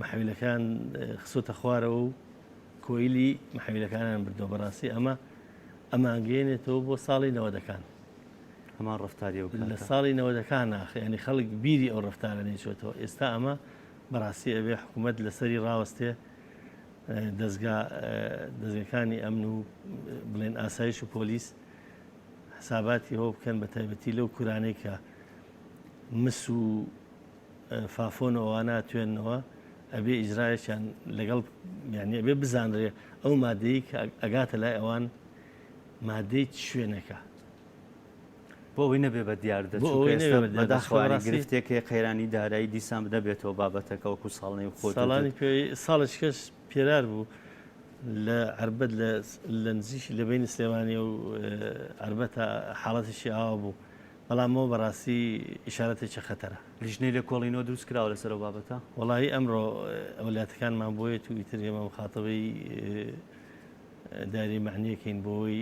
محاویلەکان خسۆتە خوارەوە و کۆیلی محاویلەکانیان بردەوە بەڕاستی ئەمانگەێنێتەوە بۆ ساڵی 90ەکان هەمان ڕفتاریە لە ساڵی 90ەکان ناخ ینی خەڵک بیری ئەو ڕفتارە نێچێتەوە ئێستا ئەمە بەڕاستی ئەوێ حکوومەت لەسەری ڕاوەستێ دەستگاکانی ئەمن و بڵێن ئاسایش و پۆلیس حساباتی ئەوە بکەن بە تایبەتی لەو کورانەی کە مس و فافۆن ئەوانە توێنەوە ئەبێ ئیجرایەکیان لەگەڵ یعنی ئەبێ بزانرێ ئەو مادەی کە ئەگاتە لای ئەوان مادەی شوێنەکە بۆ ئەوەی نەبێ بە دیار بۆ ئەوەی نەبێ بە دیار بەداخوانی بەڕاستی گرفتێکی قەیرانی دارایی دیسان بدەبێتەوە بابەتەکە وەکو ساڵنەی خۆت ساڵانی پێی ساڵشکەش پێرار بوو لە عربەت لە نزیشی لە بینی سلێمانی و عربەتە حاڵەتیشی ئاوا بوو بەڵامەوە بەڕاستی ئیشارەتێکی خەتەرە لیژنەی لە کۆڵینەوە دروست کراوە لەسەر بابەتە وڵی ئەمڕۆ ئەولاتەکانمان بۆیەت و ئیتر ئێمە مخاتەبەی داری معنیەکەین بۆی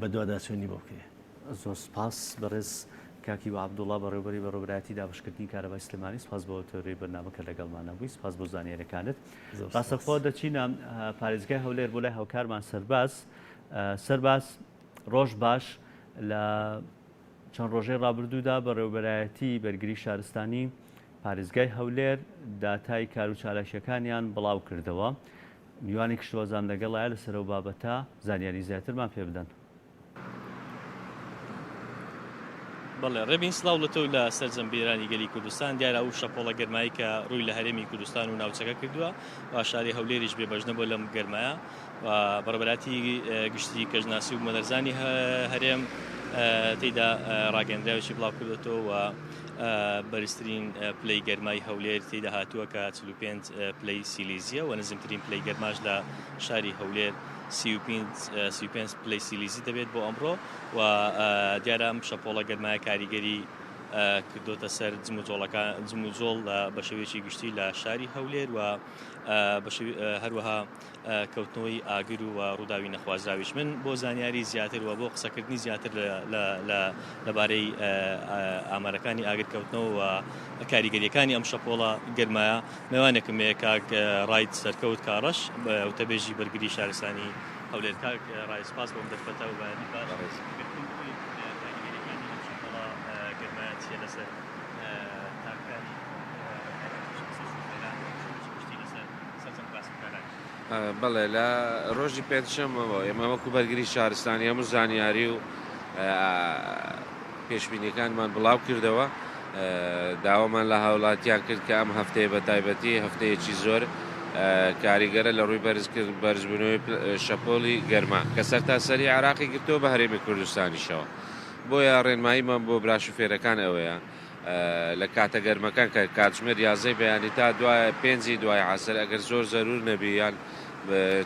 بە دوواداسوێنی بۆ بکرێ زۆر سپاس بەڕێز کاکی و عەبدوڵڵا بەڕێوەبەری بەڕێوەبەرایەتی دابشکردنی کارەبای سلێمانی سپاس بۆ تۆڕی بەرنامەکە لەگەڵمانە بووی سپاس بۆ زانیاریەکانت ڕاستەخۆ دەچینە پارێزگای هەولێر بۆ لای هاوکارمان سەرباز ڕۆژ باش لە چەند ڕۆژەی ڕابردوودا بەڕێوەبەرایەتی بەرگری شارستانی پارێزگای هەولێر داتای کار و چالاشیەکانیان بڵاو کردەوە میوانی کشتوەزان لەگەڵایە لەسەر ئەو بابەتە زانیاری زیاترمان پێ بدەن. بەڵێ ڕێبین سلااو لە تۆ لە سەرجەمبیرانی گەلی کوردستان دیارە ئەو شەپۆڵە گەرمایی کە ڕووی لە هەرێمی کوردستان و ناوچەکە کردووە و شاری هەولێریش بێبەژنە بۆ لەم گەرمایە و بەڕێبەراتی گشتی کەژناسی و مەدەرزانی هەرێم تێیدا ڕاگەندراوێکی بڵاو کردێتەوە و بەرزترین پلەی گەرمای هەولێر تێیدا هاتووە کە 45 پلەی سیلیزیە و نزمترین پلەی گەرماش لە شاری هەولێر 35 پلەی سیلیزی دەبێت بۆ ئەمڕۆ و دیارە ئەم شەپۆڵە گەرمایە کاریگەری کردوتە سەر جموجۆڵ بە شێوەیەکی گشتی لە شاری هەولێر و هەروەها کەوتنەوەی ئاگر و ڕووداوی نەخوازراویش من بۆ زانیاری زیاتر و بۆ قسەکردنی زیاتر لەبارەی ئامارەکانی ئاگرکەوتنەوە و کاریگەریەکانی ئەم شەپۆڵە گەرمایە میوانێکم کاک ڕایت سەرکەوت کاڕەش وتەبێژی بەرگری شارستانی هەولێر کاک ڕای سپاس بۆم دەرفەتە و بەیانی باش لەسەر تاکانی بەڵێ لە ڕۆژی پێنجشەمەوە ئێمە وەکو بەرگری شارستانی هەموو زانیاری و پێشبینیەکانمان بڵاو کردەوە داوامان لە هاوڵاتیان کرد کە ئەم هەفتەیە بە تایبەتی هەفتەیەکی زۆر کاریگەرە لە ڕووی بەرزبوونەوەی شەپۆڵی گەرما کە سەرتاسەری عراقی گرتەوە بە هەرێمی کوردستانیشەوە بۆیە ڕێنماییمان بۆ براشوفێرەکان ئەوەیە لە کاتە گەرمەکان کە کاتژمێر یازەی بەیانی تا دوای پێنجی دوای عەسەر ئەگەر زۆر زەرور نەبی یان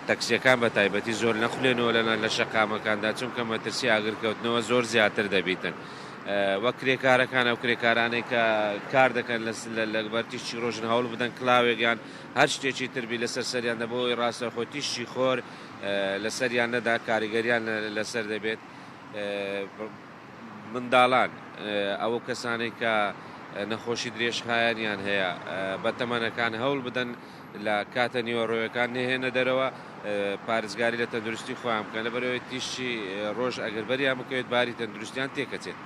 تەکسیەکان بە تایبەتی زۆر نەخولێنەوە لە شەقامەکاندا چونکە مەترسی ئاگرکەوتنەوە زۆر زیاتر دەبیتن وەک کرێکارەکان ئەو کرێکارانەی کە کار دەکەن لە بەرتیشی ڕۆژن هەوڵ بدەن کلااوێکیان هەر شتێکی تربی لەسەر سەریان دەبەوەی ڕاستەخۆ تیشی خۆر لەسەریان نەدا کاریگەریان لەسەر دەبێت منداڵان ئەو کەسانی کە نەخۆشی درێژخایانیان هەیە بەتەمەنەکان هەوڵ بدەن لە کاتە نیوەڕۆیەکان نهێنە دەرەوە پارێزگاری لە تەندروستی خۆیان بکەن لەبەرەوەی تیشی ڕۆژ ئەگەر بەریان بکەوێت باری تەندروستیان تێکەچێت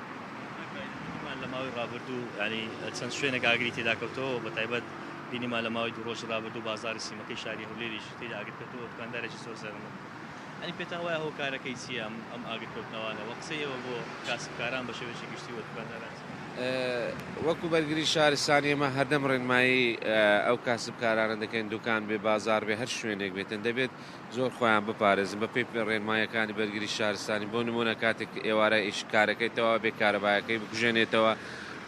لە ماوەی ڕابردوو ینی چەند شوێنێک ئاگری تێدا کەوتەوە بە تایبەت بینیمان لە ماوەی دوو ڕۆژی ڕابردوو بازاری سیمەکەی شاری هەولێریش تێدا ئاگرکەوتەوە دکاندارێکی زۆر زەرمە ئەنی پێتان وایە هۆکارەکەی چییە ئەم ئاگرکەوتنەوەوانە وە قسەیەوە بۆ کاسبکاران بە شێوەیەکی گشتی وە دکانداران وەکو بەرگری شارستانی ئێمە هەردەم ڕێنمایی ئەو کاسبکارانە دەکەین دوکان بێ بازار بێ هەر شوێنێک بێتن دەبێت زۆر خۆیان بپارێزن بە پێی ڕێنمایەکانی بەرگری شارستانی بۆ نمونە کاتێک ئێوارە ئیشکارەکەیتەوە بێ کارەبایەکەی بکوژێنێتەوە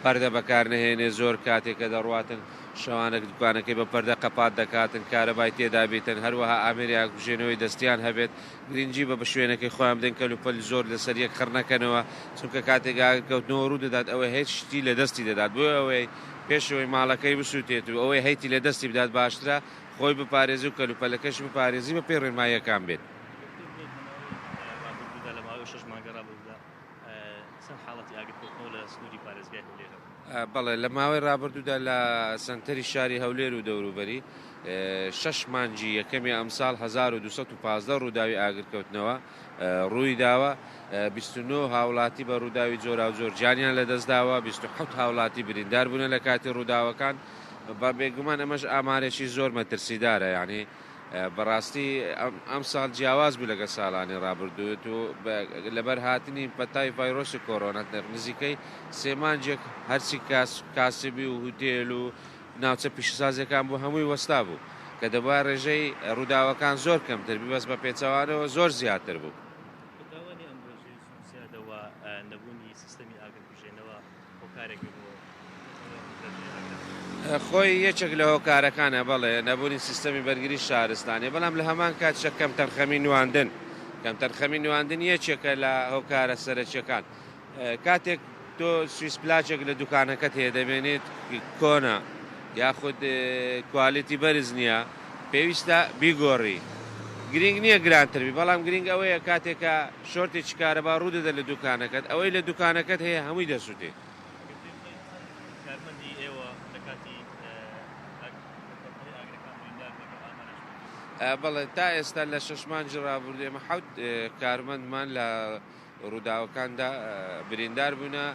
پەردە بەکار نهێنێ زۆر کاتێکە دەڕواتن شەوانە دوکانەکەی بە پەردە قەپات دەکاتن کارەبای تێدا بێتن هەروەها ئامێریا کوژێنەوەی دەستیان هەبێت گرنگجی بە شوێنەکەی خۆیان بدەن کەلوپەل زۆر لەسەر یەک خڕنەکەنەوە چونکە کاتێک کەوتنەوە ڕوو دەدات ئەوە هیچ شتی لە دەستی دەدات بۆ ئەوەی پێشەوەی ماڵەکەی بسووتێت و ئەوەی هەیتی لە دەستی بدات باشترە خۆی بپارێزی و کەلوپەلەکەش بپارێزی بە پێی ڕێنماییەکان بێت بەڵێ لە ماوەی ڕابردوودا لە سنتەری شاری هەولێر و دەوروبەری 6 مانجی یەکەمی ئەمساڵ 1215 ڕووداوی ئاگرکەوتنەوە ڕووی داوە 29 هاوڵاتی بە ڕووداوی جۆرا و زۆر جانیان لەدەستداوە 27 هاوڵاتی بریندار بوون لە کاتی ڕووداوەکان بە بێگومان ئەمەش ئامارێکی زۆر مەترسیدارە یعنی بەڕاستی ئەم ساڵ جیاواز بوو لەگە ساڵانی ڕابردووت و لەبەر هاتنی پەتای ڤایرۆسی کۆڕۆنا نزیکەی سێمانجێک هەرچی کاسبی و هوتێل و ناوچە پیشسازەکان بۆ هەمووی وەستا بوو کە دەبا ڕێژەی ڕووداوەکان زۆر کەمتر بەس بە پێچەوانەوە زۆر زیاتر بوو. نەبوونی خۆی یەکێک لە هۆکارەکانە بەڵێ نەبوونی سیستەمی بەرگری شارستانی بەڵام لە هەمان کاتشە کەم تەرخەمی نواندن کەم تەرخەمی نواندن یەکێکە لە هۆکارە سەرچیەکان کاتێک تۆ سویس پلاچێک لە دوکانەکەت هەیە دەبێنێت کۆنا یاخود کوالیتی بەرز نییە پێویستە بیگۆڕی گرنگ نییە گرانتربی بەڵام گرنگ ئەوەیە کاتێکە شۆرتێکی کارەبا ڕوودەدە لە دوکانەکەت ئەوەی لە دوکانەکەت هەیە هەمووی دەسووتێت بەڵێ تا ئێستا لە 6 مانجی ڕابردێمە 7 کارمەندمان لە ڕووداوەکاندا بریندار بوونە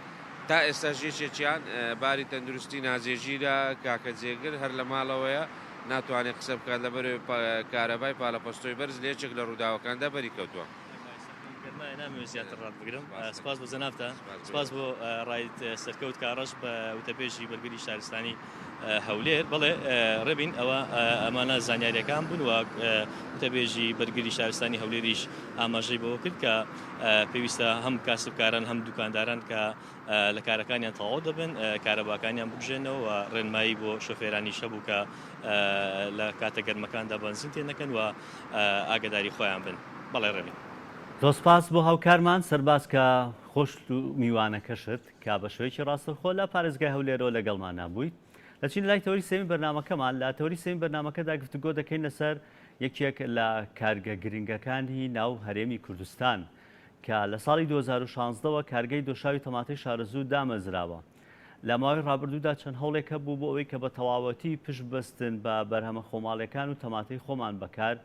تا ئێستا ژێچێکیان باری تەندروستی نازێژیرە کاکە جێگر هەر لە ماڵەوەیە ناتوانێت قسە بکات لە بەر کارەبای پاڵەپەستۆی بەرز لێچێک لە ڕووداوەکاندا بەری کەوتووە نامەوێت زیاتر ڕات بگرم سپاس بۆ زەنافتە سپاس بۆ ڕایت سەرکەوت کاڕەش بە وتەبێژی بەرگری شارستانی هەولێر بڵێ ڕێبین ئەوە ئەمانە زانیاریەکان بوون و وتەبێژی بەرگری شارستانی هەولێریش ئاماژەی بەوە کرد کە پێویستە هەم کاسبکاران هەم دوکانداران کە لە کارەکانیان تەواو دەبن کارەباکانیان ببژێنەوە و ڕێنمایی بۆ شۆفێرانی شەبوو کە لە کاتە گەرمەکاندا بەنزین تێ نەکەن و ئاگداری خۆیان بن بەڵێ ڕێبین دۆسپاس بۆ هاوکارمان سەرباز کە خۆش و میوانەکەشت کا بە شوەیەکی ڕاستەخۆ لە پارێزگای هەولێرەوە لەگەڵمان نبوویت لەچین لای تەوری سێمی بەرنامەکەمان لە تەوری سێمی بەرنامەکەدا گفتوگۆ دەکەین لەسەر یەکێک لە کارگە گرنگەکانی ناو هەرێمی کوردستان کە لە ساڵی 2016ەوە کارگەی دۆشاوی تەماتەی شارەزوو دامەزراوە لە ماوەی ڕابردوودا چەند هەوڵێکە بوو بۆ ئەوەی کە بە تەواوەتی پشت بەستن بە بەرهەمە خۆماڵیەکان و تەماتەی خۆمان بەکار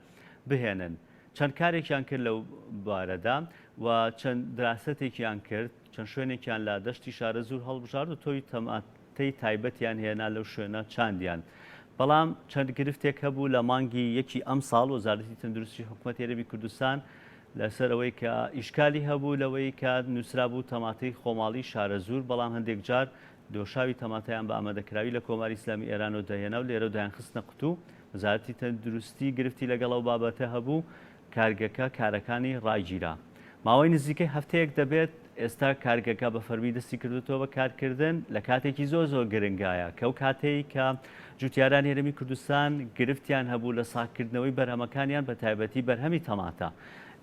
بهێنن چەند کارێکیان کرد لەو بارەدا و چەند دراستێکیان کرد چەند شوێنێکیان لە دەشتی شارەزوور هەڵبژارد و تۆی تەماتەی تایبەتیان هێنا لەو شوێنە چاندیان بەڵام چەند گرفتێک هەبوو لە مانگی یەکی ئەم ساڵ وەزارەتی تەندروستی حکوومەتی هەرێمی کوردستان لەسەر ئەوەی کە ئیشکالی هەبوو لەوەی کە نووسرا بوو تەماتەی خۆماڵی شارەزوور بەڵام هەندێک جار دۆشاوی تەماتەیان بە ئامادەکراوی لە کۆماری ئیسلامی ئێرانەوە دەهێنا و لێرە دایان خستنە قوتوو وەزارەتی تەندروستی گرفتی لەگەڵەو بابەتە هەبوو کارگەکە کارەکانی ڕایگیرا ماوەی نزیکەی هەفتەیەک دەبێت ئێستا کارگەکە بە فەرمی دەستی کردوتەوە بە کارکردن لە کاتێکی زۆر گرنگایە کە ئەو کاتەی کە جوتیارانی هەرێمی کوردستان گرفتیان هەبوو لە ساکردنەوەی بەرهەمەکانیان بە تایبەتی بەرهەمی تەماتە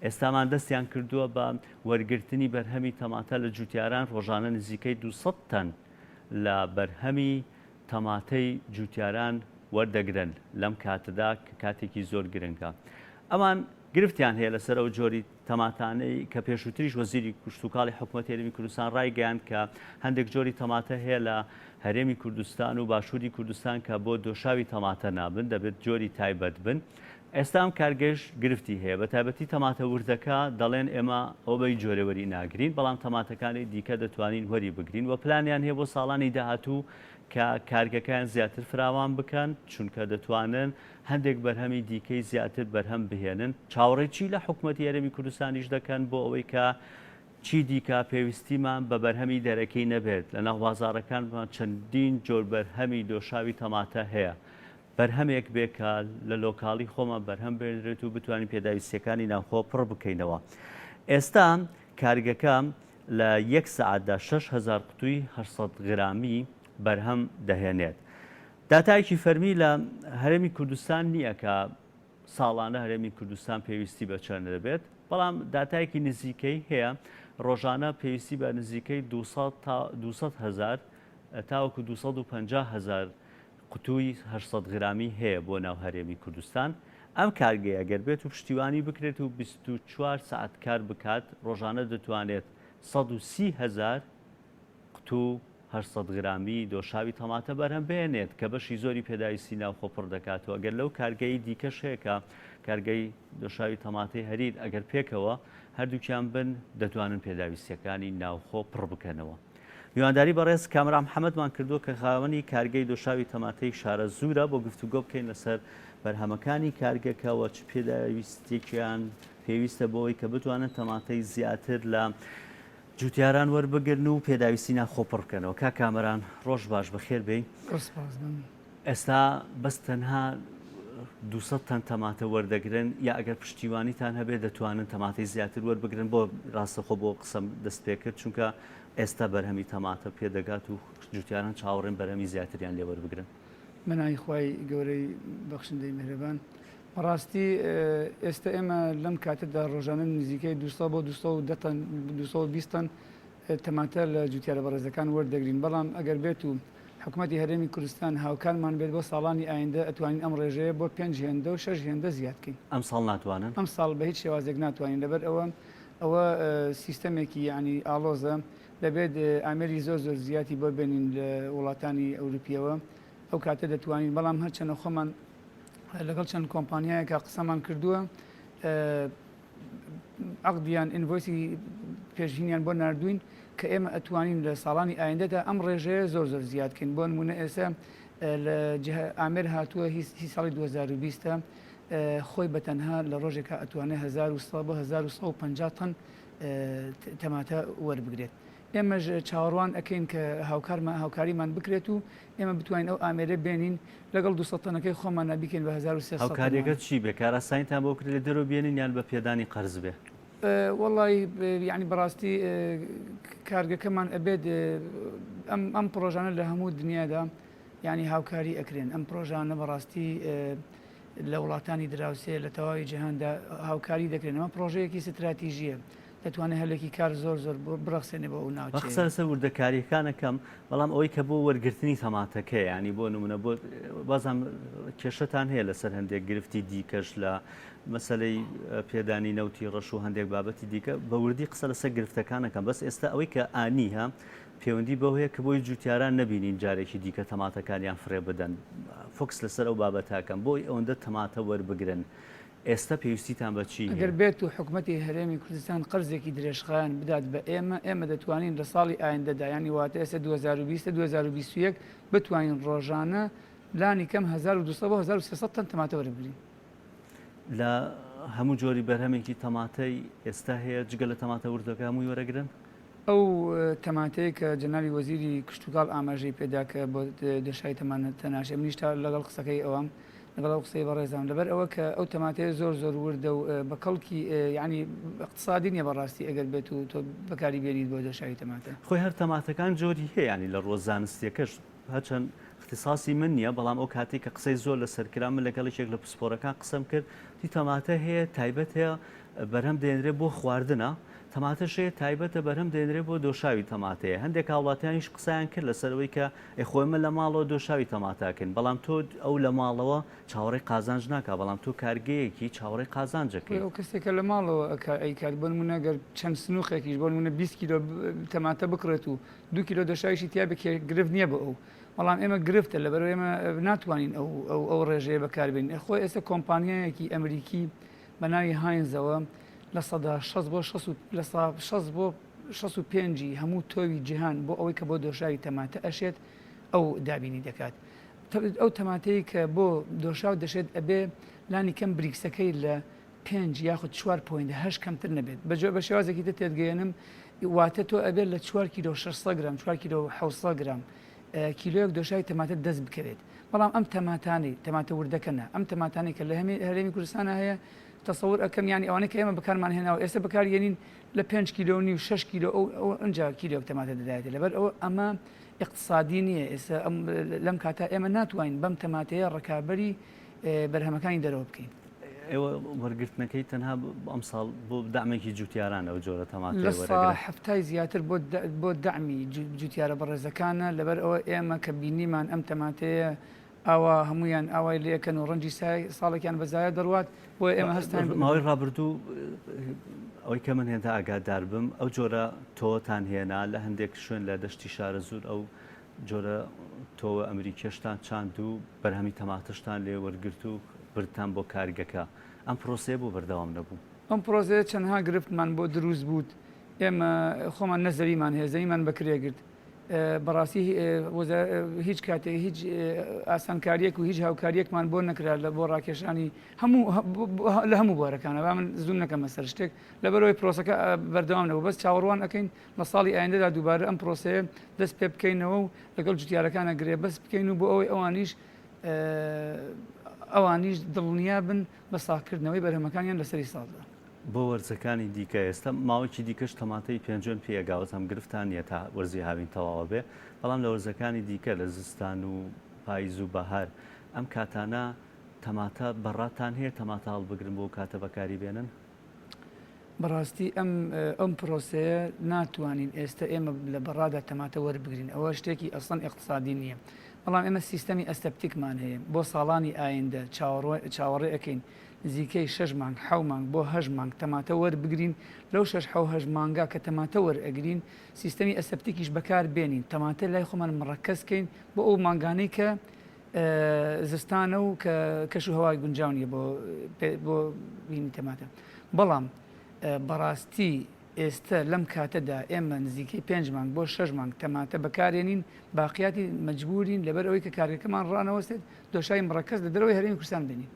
ئێستامان دەستیان کردووە بە وەرگرتنی بەرهەمی تەماتە لە جوتیاران ڕۆژانە نزیکەی 200 تەن لە بەرهەمی تەماتەی جوتیاران وەردەگرن لەم کاتەدا کە کاتێکی زۆر گرنگە ئەمان گرفتیان هەیە لەسەر ئەو جۆری تەماتانەی کە پێشووتریش وەزیری کشتتوکاڵی حکوومەتی هەرێمی کوردستان ڕایگەیاند کە هەندێک جۆری تەماتە هەیە لە هەرێمی کوردستان و باشووری کوردستان کە بۆ دۆشاوی تەماتە نابن دەبێت جۆری تایبەت بن ئێستا ئەم کارگەش گرفتی هەیە بە تایبەتی تەماتە وردەکە دەڵێن ئێمە ئەو بەی جۆرەوەری ناگرین بەڵام تەماتەکانی دیکە دەتوانین وەری بگرین و پلانیان هەیە بۆ ساڵانی داهاتوو کە کارگەکان زیاتر فراوان بکەن چونکە دەتوانن هەندێک بەرهەمی دیکەی زیاتر بەرهەم بهێنن چاوەڕێکی لە حکوومەتی هەرێمی کوردستانیش دەکەن بۆ ئەوەی کە چی دیکە پێویستیمان بە بەرهەمی دەرەکەی نەبێت لە ناو بازاڕەکانمان چەندین جۆر بەرهەمی دۆشاوی تەماتە هەیە بەرهەمێک بێکە لە لۆکاڵی خۆمان بەرهەم بێنرێت و بتوانین پێداویستیەکانی ناوخۆ پڕ بکەینەوە ئێستا کارگەکە لە 1 سەعاتدا 6,000 قوتووی 800 غرامی بەرهەم دەهێنێت داتایەکی فەرمی لە هەرێمی کوردستان نییە کە ساڵانە هەرێمی کوردستان پێویستی بە چەند دەبێت بەڵام داتایەکی نزیکەی هەیە ڕۆژانە پێویستی بە نزیکەی 200,000 تاوەکو 250,000 قوتووی 800 غرامی هەیە بۆ ناو هەرێمی کوردستان ئەم کارگەیە گەر بێت و پشتیوانی بکرێت و 24 سعات کار بکات ڕۆژانە دەتوانێت 130,000 قوتوو 800 غرامی دۆشاوی تەماتە بەرهەم بێنێت کە بەشی زۆری پێداویستی ناوخۆ پڕ دەکاتەوە ئەگەر لەو کارگەی دیکەش هەیەکە کارگەی دۆشاوی تەماتەی هەریر ئەگەر پێکەوە هەردووکیان بن دەتوانن پێداویستیەکانی ناوخۆ پڕ بکەنەوە میوانداری بەڕێز کامرا محەممەدمان کردووە کە خاوەنی کارگەی دۆشاوی تەماتەی شارە زوورە بۆ گفتوگۆ بکەین لەسەر بەرهەمەکانی کارگەکەەوە چ پێداویستێکیان پێویستە بۆەوەی کە بتوانن تەماتەی زیاتر لە جوتیاران وەربگرن و پێداویستی ناخۆ پڕ بکەنەوە کا کامەران ڕۆژ باش بەخێر بێ ئێستا بەس تەنها 200 تەن تەماتە وەردەگرن یا ئەگەر پشتیوانیتان هەبێت دەتوانن تەماتەی زیاتر وەربگرن بۆ ڕاستەخۆ بۆ قسەم دەست پێ کرد چونکە ئێستا بەرهەمی تەماتە پێدەگات و جوتیاران چاوەڕێن بەرهەمی زیاتریان لێ وەربگرن منای خی گەورەی بەخشندەی مهرەبان بەڕاستی ئێستا ئێمە لەم کاتەدا ڕۆژانە نزیکەی 200 بۆ 220 تەماتە لە جوتیارە بەڕێزەکان وەردەگرین بەڵام ئەگەر بێت و حکوومەتتی هەرێمی کوردستان هاوکارمان بێت بۆ ساڵانی ئایندە ئەتوانین ئەم ڕێژەیە بۆ 5 هێندە و 6 هێندە زیادکەین ئەم ساڵ ناتوانن ئەم ساڵ بە هیچ شێوازێک ناتوانین لەبەر ئەوە سیستەمێکی ینی ئالۆزە دەبێت ئامێری زۆر زیاتی بۆ بێنین لە وڵاتانی ئەوروپیەوە ئەو کاتە دەتوانین بەڵام هەرچەنە خۆمان لەگەڵ چەند کۆمپانیایەکە قسەمان کردووە عقدیان ئینڤۆیسی پێشبینیان بۆ نردوین کە ئێمە ئەتوانین لە ساڵانی ئایندەدا ئەم ڕێژەیە زۆر زیادکەین بۆ نمونە ئێستا لە ئامێر هاتووە هی ساڵی 2020 خۆی بەتەنها لە ڕۆژێکە ئەتوانێت 1950 بۆ 1950 تن تەماتە وەربگرێت ئێمەش چاوەڕوان ئەەکەین کە هاوکاریمان بکرێت و ئێمە بتوانین ئەو ئامێرە بێنین لەگەڵ 200 تەنەکەی خۆمان نبیکەین بە 1300 هاوکاریەکە چی بێ کارەسانیتان بۆ کرد لە دەرەوە بێنین یان بە پێدانی قەرز بێ وڵی ینی بەڕاستی کارگەکەمان ئەبێت ئەم پرۆژانە لە هەموو دنیادا ینی هاوکاری ئەکرێن ئەم پرۆژانە بەڕاستی لە وڵاتانی دراوسێ لە تەواوی جیهاندا هاوکاری دەکرێن ئەمە پرۆژەیەکی استراتیژیە دەتوانێت هەلێکی کار زۆر بڕخسێنێ بە ئەو ناوچێ بەخسەرسە وردەکاریەکانەکەم بەڵام ئەوەی کە بۆ وەرگرتنی تەماتەکە ینی بۆ نمونە بۆ بازم کێشەتان هەیە لەسەر هەندێک گرفتی دیکەش لە مەسلەی پێدانی نەوتی ڕەش و هەندێک بابەتی دیکە بە وردی قسە لەسەر گرفتەکانەکەم بەس ئێستا ئەوەی کە ئانی هە پەیوەندی بەو هەیە کە بۆی جوتیاران نەبینین جارێکی دیکە تەماتەکانیان فرێ بدەن فۆکس لەسەر ئەو بابەتاکەم بۆی ئەوەندە تەماتە وەربگرن ئێستا پێویستیتان بە چی ئەگەر بێت و حکوومەتی هەرێمی کوردستان قەرزێکی درێژخایان بدات بە ئێمە دەتوانین لە ساڵی ئایندەدا ینی واتە ئێستا 2020 بتوانین ڕۆژانە لانی کەم 1200 بۆ 1300 تن تەماتە وەربگرین لە هەموو جۆری بەرهەمێکی تەماتەی ئێستا هەیە جگە لە تەماتە وردەکە هەمووی وەرەگرن ئەو تەماتەیە کە جەناوی وەزیری کشتتوکاڵ ئاماژەی پێداکە بۆ دەشای تەمانەتە ناشێ منیشتا لەگەڵ قسەکەی ئەوم لەگەڵ قسەی بەڕێزان لەبەر ئەوە کە ئەو تەماتەیە زۆر وردە و بە کەڵکی ینی اقتصادی نیە بەڕاستی ئەگەر بێت و تۆ بەکاری بێنیت بۆ دەشاوی تەماتە خۆی هەر تەماتەکان جۆری هەیە ینی لە ڕۆزانستیەکەش هەرچەند اختصاصی من نییە بەڵام ئەو کاتێک کە قسەی زۆر لە سەرکرا من لەگەڵێکێک لە پسپۆرەکان قسەم کرد دی تەماتە هەیە تایبەت هەیە بەرهەم دێنرێت بۆ خواردنە تەماتەشەیە تایبەتە بەرهەم دێنرێت بۆ دۆشاوی تەماتەیە هەندێک هاوڵاتیانیش قسەیان کرد لەسەرەوەی کە خۆمە لە ماڵەوە دۆشاوی تەماتاکەن بەڵام تۆ ئەو لە ماڵەوە چاوەڕێی قازانج ناکە بەڵام تۆ کارگەیەکی چاوەڕێی قازانجەکەی ئەو کەسێکە لە ماڵەوە ئەیکات بۆ نمونە گەر چەند سنووخێکیش بۆ نمونە 20 کیلۆ تەماتە بکڕێت و 2 کیلۆ دۆشاویشی تیا بکێ گرفت نییە بە ئەو بەڵام ئێمە گرفتە لەبەرەوە ئێمە ناتوانین ئەو ڕێژەیە بەکاربین خۆی ئێستا کۆمپانیایەکی ئەمریکی بە ناوی هاینزەوە لە سەدا 6 بۆ 65 هەموو تۆوی جیهان بۆ ئەوەی کە بۆ دۆشاوی تەماتە ئەشێت ئەو دابینی دەکات ئەو تەماتەی کە بۆ دۆشاو دەشێت ئەبێ لانی کەم بریکسەکەی لە 5 یاخود 4.8 کەمتر نەبێت بە شێوازێکی تێتگەێنم واتە تۆ ئەبێت لە 4 کیلۆ 600 گرام 4 کیلۆ 600 گرام کیلۆیەک دۆشاوی تەماتە دەست بکەوێت بەڵام ئەم تەماتە وردەکەنە ئەم تەماتانی کە لە هەرێمی کوردستانە هەیە تەسەور ئەەکەم ینی ئەوانە کە ئێمە بەکارمان هێناوە ئێستا بەکارگەێنین لە 5 کیلۆنی و 6 کیلۆ ئەو ئەنجا کیلۆک تەماتە دەدایێت لەبەر ئەمە اقتصادی نییە ئێستا لەم کاتا ئێمە ناتوانین بەم تەماتەیە ڕکابەری بەرهەمەکانی دەرەوە بکەین ئێوە وەرگرتنەکەی تەنها ئەم ساڵ بۆ دامێکی جوتیارانە ئەو جۆرە تەماتە لە هەفتای زیاتر بۆ دامی جوتیارە بەڕێزەکانە لەبەر ئەوە ئێمە کە بینیمان ئەم تەماتەیە ئاوا هەمویان ئاوای لەکەن و ڕەنجی ساڵێکیان بەزایە دەڕوات بۆ ئێمە هەستان ماوەی ڕابردوو ئەوەی کە من هێندا ئاگادار بم ئەو جۆرە تۆتان هێنا لە هەندێک شوێن لە دەشتی شارە زور ئەو جۆرە تۆوە ئەمریکیشتان چاند و بەرهەمی تەماتشتان لێ وەرگرت و بردتان بۆ کارگەکە ئەم پرۆسەیە بۆ بەردەوام نەبوو ئەم پرۆزەیە چەندها گرفتمان بۆ دروست بوو ئێمە خۆمان نەزەریمان هەیە زەریمان بەکرێگرت بەڕاستی هیچ کاتێک هیچ ئاسانکاریەک و هیچ هاوکاریەکمان بۆ نەکرا لە بۆ ڕاکێشانی لە هەموو بوارەکانە با من زوم نەکەمە سەر شتێک لەبەرەوەی پرۆسەکە بەردەوام نەبوو بەس چاوەڕوان ئەەکەین لە ساڵی ئایندەدا دووبارە ئەم پرۆسەیە دەست پێ بکەینەوە و لەگەڵ جوتیارەکانە گرێ بەس بکەین و بۆ ئەوەی ئەوانیش دڵنیا بن بە ساکردنەوەی بەرهەمەکانیان لەسەری ساڵدا بۆ وەرزەکانی دیکە ئێستا ماوەکی دیکەش تەماتەی پێنجۆن پێگاوت هەم گرفتان نیە تا وەرزی هاوین تەواوە بێ بەڵام لە وەرزەکانی دیکە لە زستان و پاییز و بەهار ئەم کاتانە تەماتە بەڕاتان هەیە تەماتە هەڵبگرن بۆ کاتە بەکاری بێنن بەڕاستی ئەم پرۆسەیە ناتوانین ئێستا ئێمە لە بەڕادا تەماتە وەربگرین ئەوە شتێکی ئەسڵەن اقتصادی نییە بەڵام ئێمە سیستەمی ئەستەپتیکمان هەیە بۆ ساڵانی ئایندە چاوەڕێ ئەەکەین نزیکەی 6 مانگ 7 مانگ بۆ 8 مانگ تەماتە وەربگرین لەو 6 مانگا کە تەماتە وەرئەگرین سیستەمی ئەستەپتیکیش بەکار بێنین تەماتە لای خۆمان مڕەکەزکەین بۆ ئەو مانگانەی کە زستانە و کە کەش و هەوای گونجاو نیە بۆ بینی تەماتە بەڵام بەڕاستی ئێستا لەم کاتەدا ئێمە نزیکەی 5 مانگ بۆ 6 مانگ تەماتە بەکارێنین باقیاتی مەجبورین لەبەر ئەوەی کە کارگەکەمان ڕانەوەستێت دۆشای مڕەکەز لە دەرەوەی هەرێمی کوردستان بێنین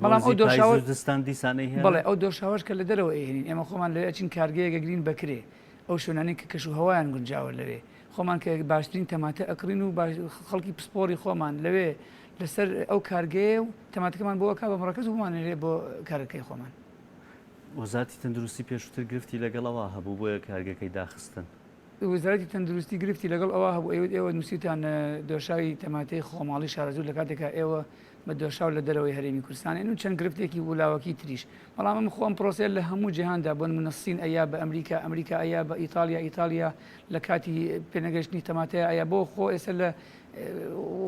بەڵام ئەو دۆشاوەردستان دیسانەی هەیە بەڵێ ئەو دۆشاوەش کە لە دەرەوە ئێنین ئێمە خۆمان لە ئەچین کارگەیەکە گرین بکرێ ئەو شوێنانەی کە کەش و هەوایان گونجاوە لەوێ خۆمان کە باشترین تەماتە ئەکڕین و خەڵکی پسپۆری خۆمان لەوێ لەسەر ئەو کارگەیە و تەماتەکەمان بۆ ئەکا بە مڕەکەز بمانێ بۆ کارەکەی خۆمان وەزارەتی تەندروستی پێشووتر گرفتی لەگەڵەوە هەبوو بۆیە کارگەکەی داخستن وەزارەتی تەندروستی گرفتی لەگەڵ ئەوە هەبوو ئێوە نووسیتان دۆشاوی تەماتەی خۆماڵی شارەزوو لە کاتێکە ئێوە بە دۆشاو لە دەرەوەی هەرێمی کوردستان و چەند گرفتێکی ولاوەکی تریش بەڵام ئەم خۆم پرۆسێت لە هەموو جیهاندا بۆن منەسین ئەیا بە ئەمریکا ئەیا بە ئیتالیا لە کاتی پێنەگەشتنی تەماتەیە ئەیا بۆ خۆ ئێستا لە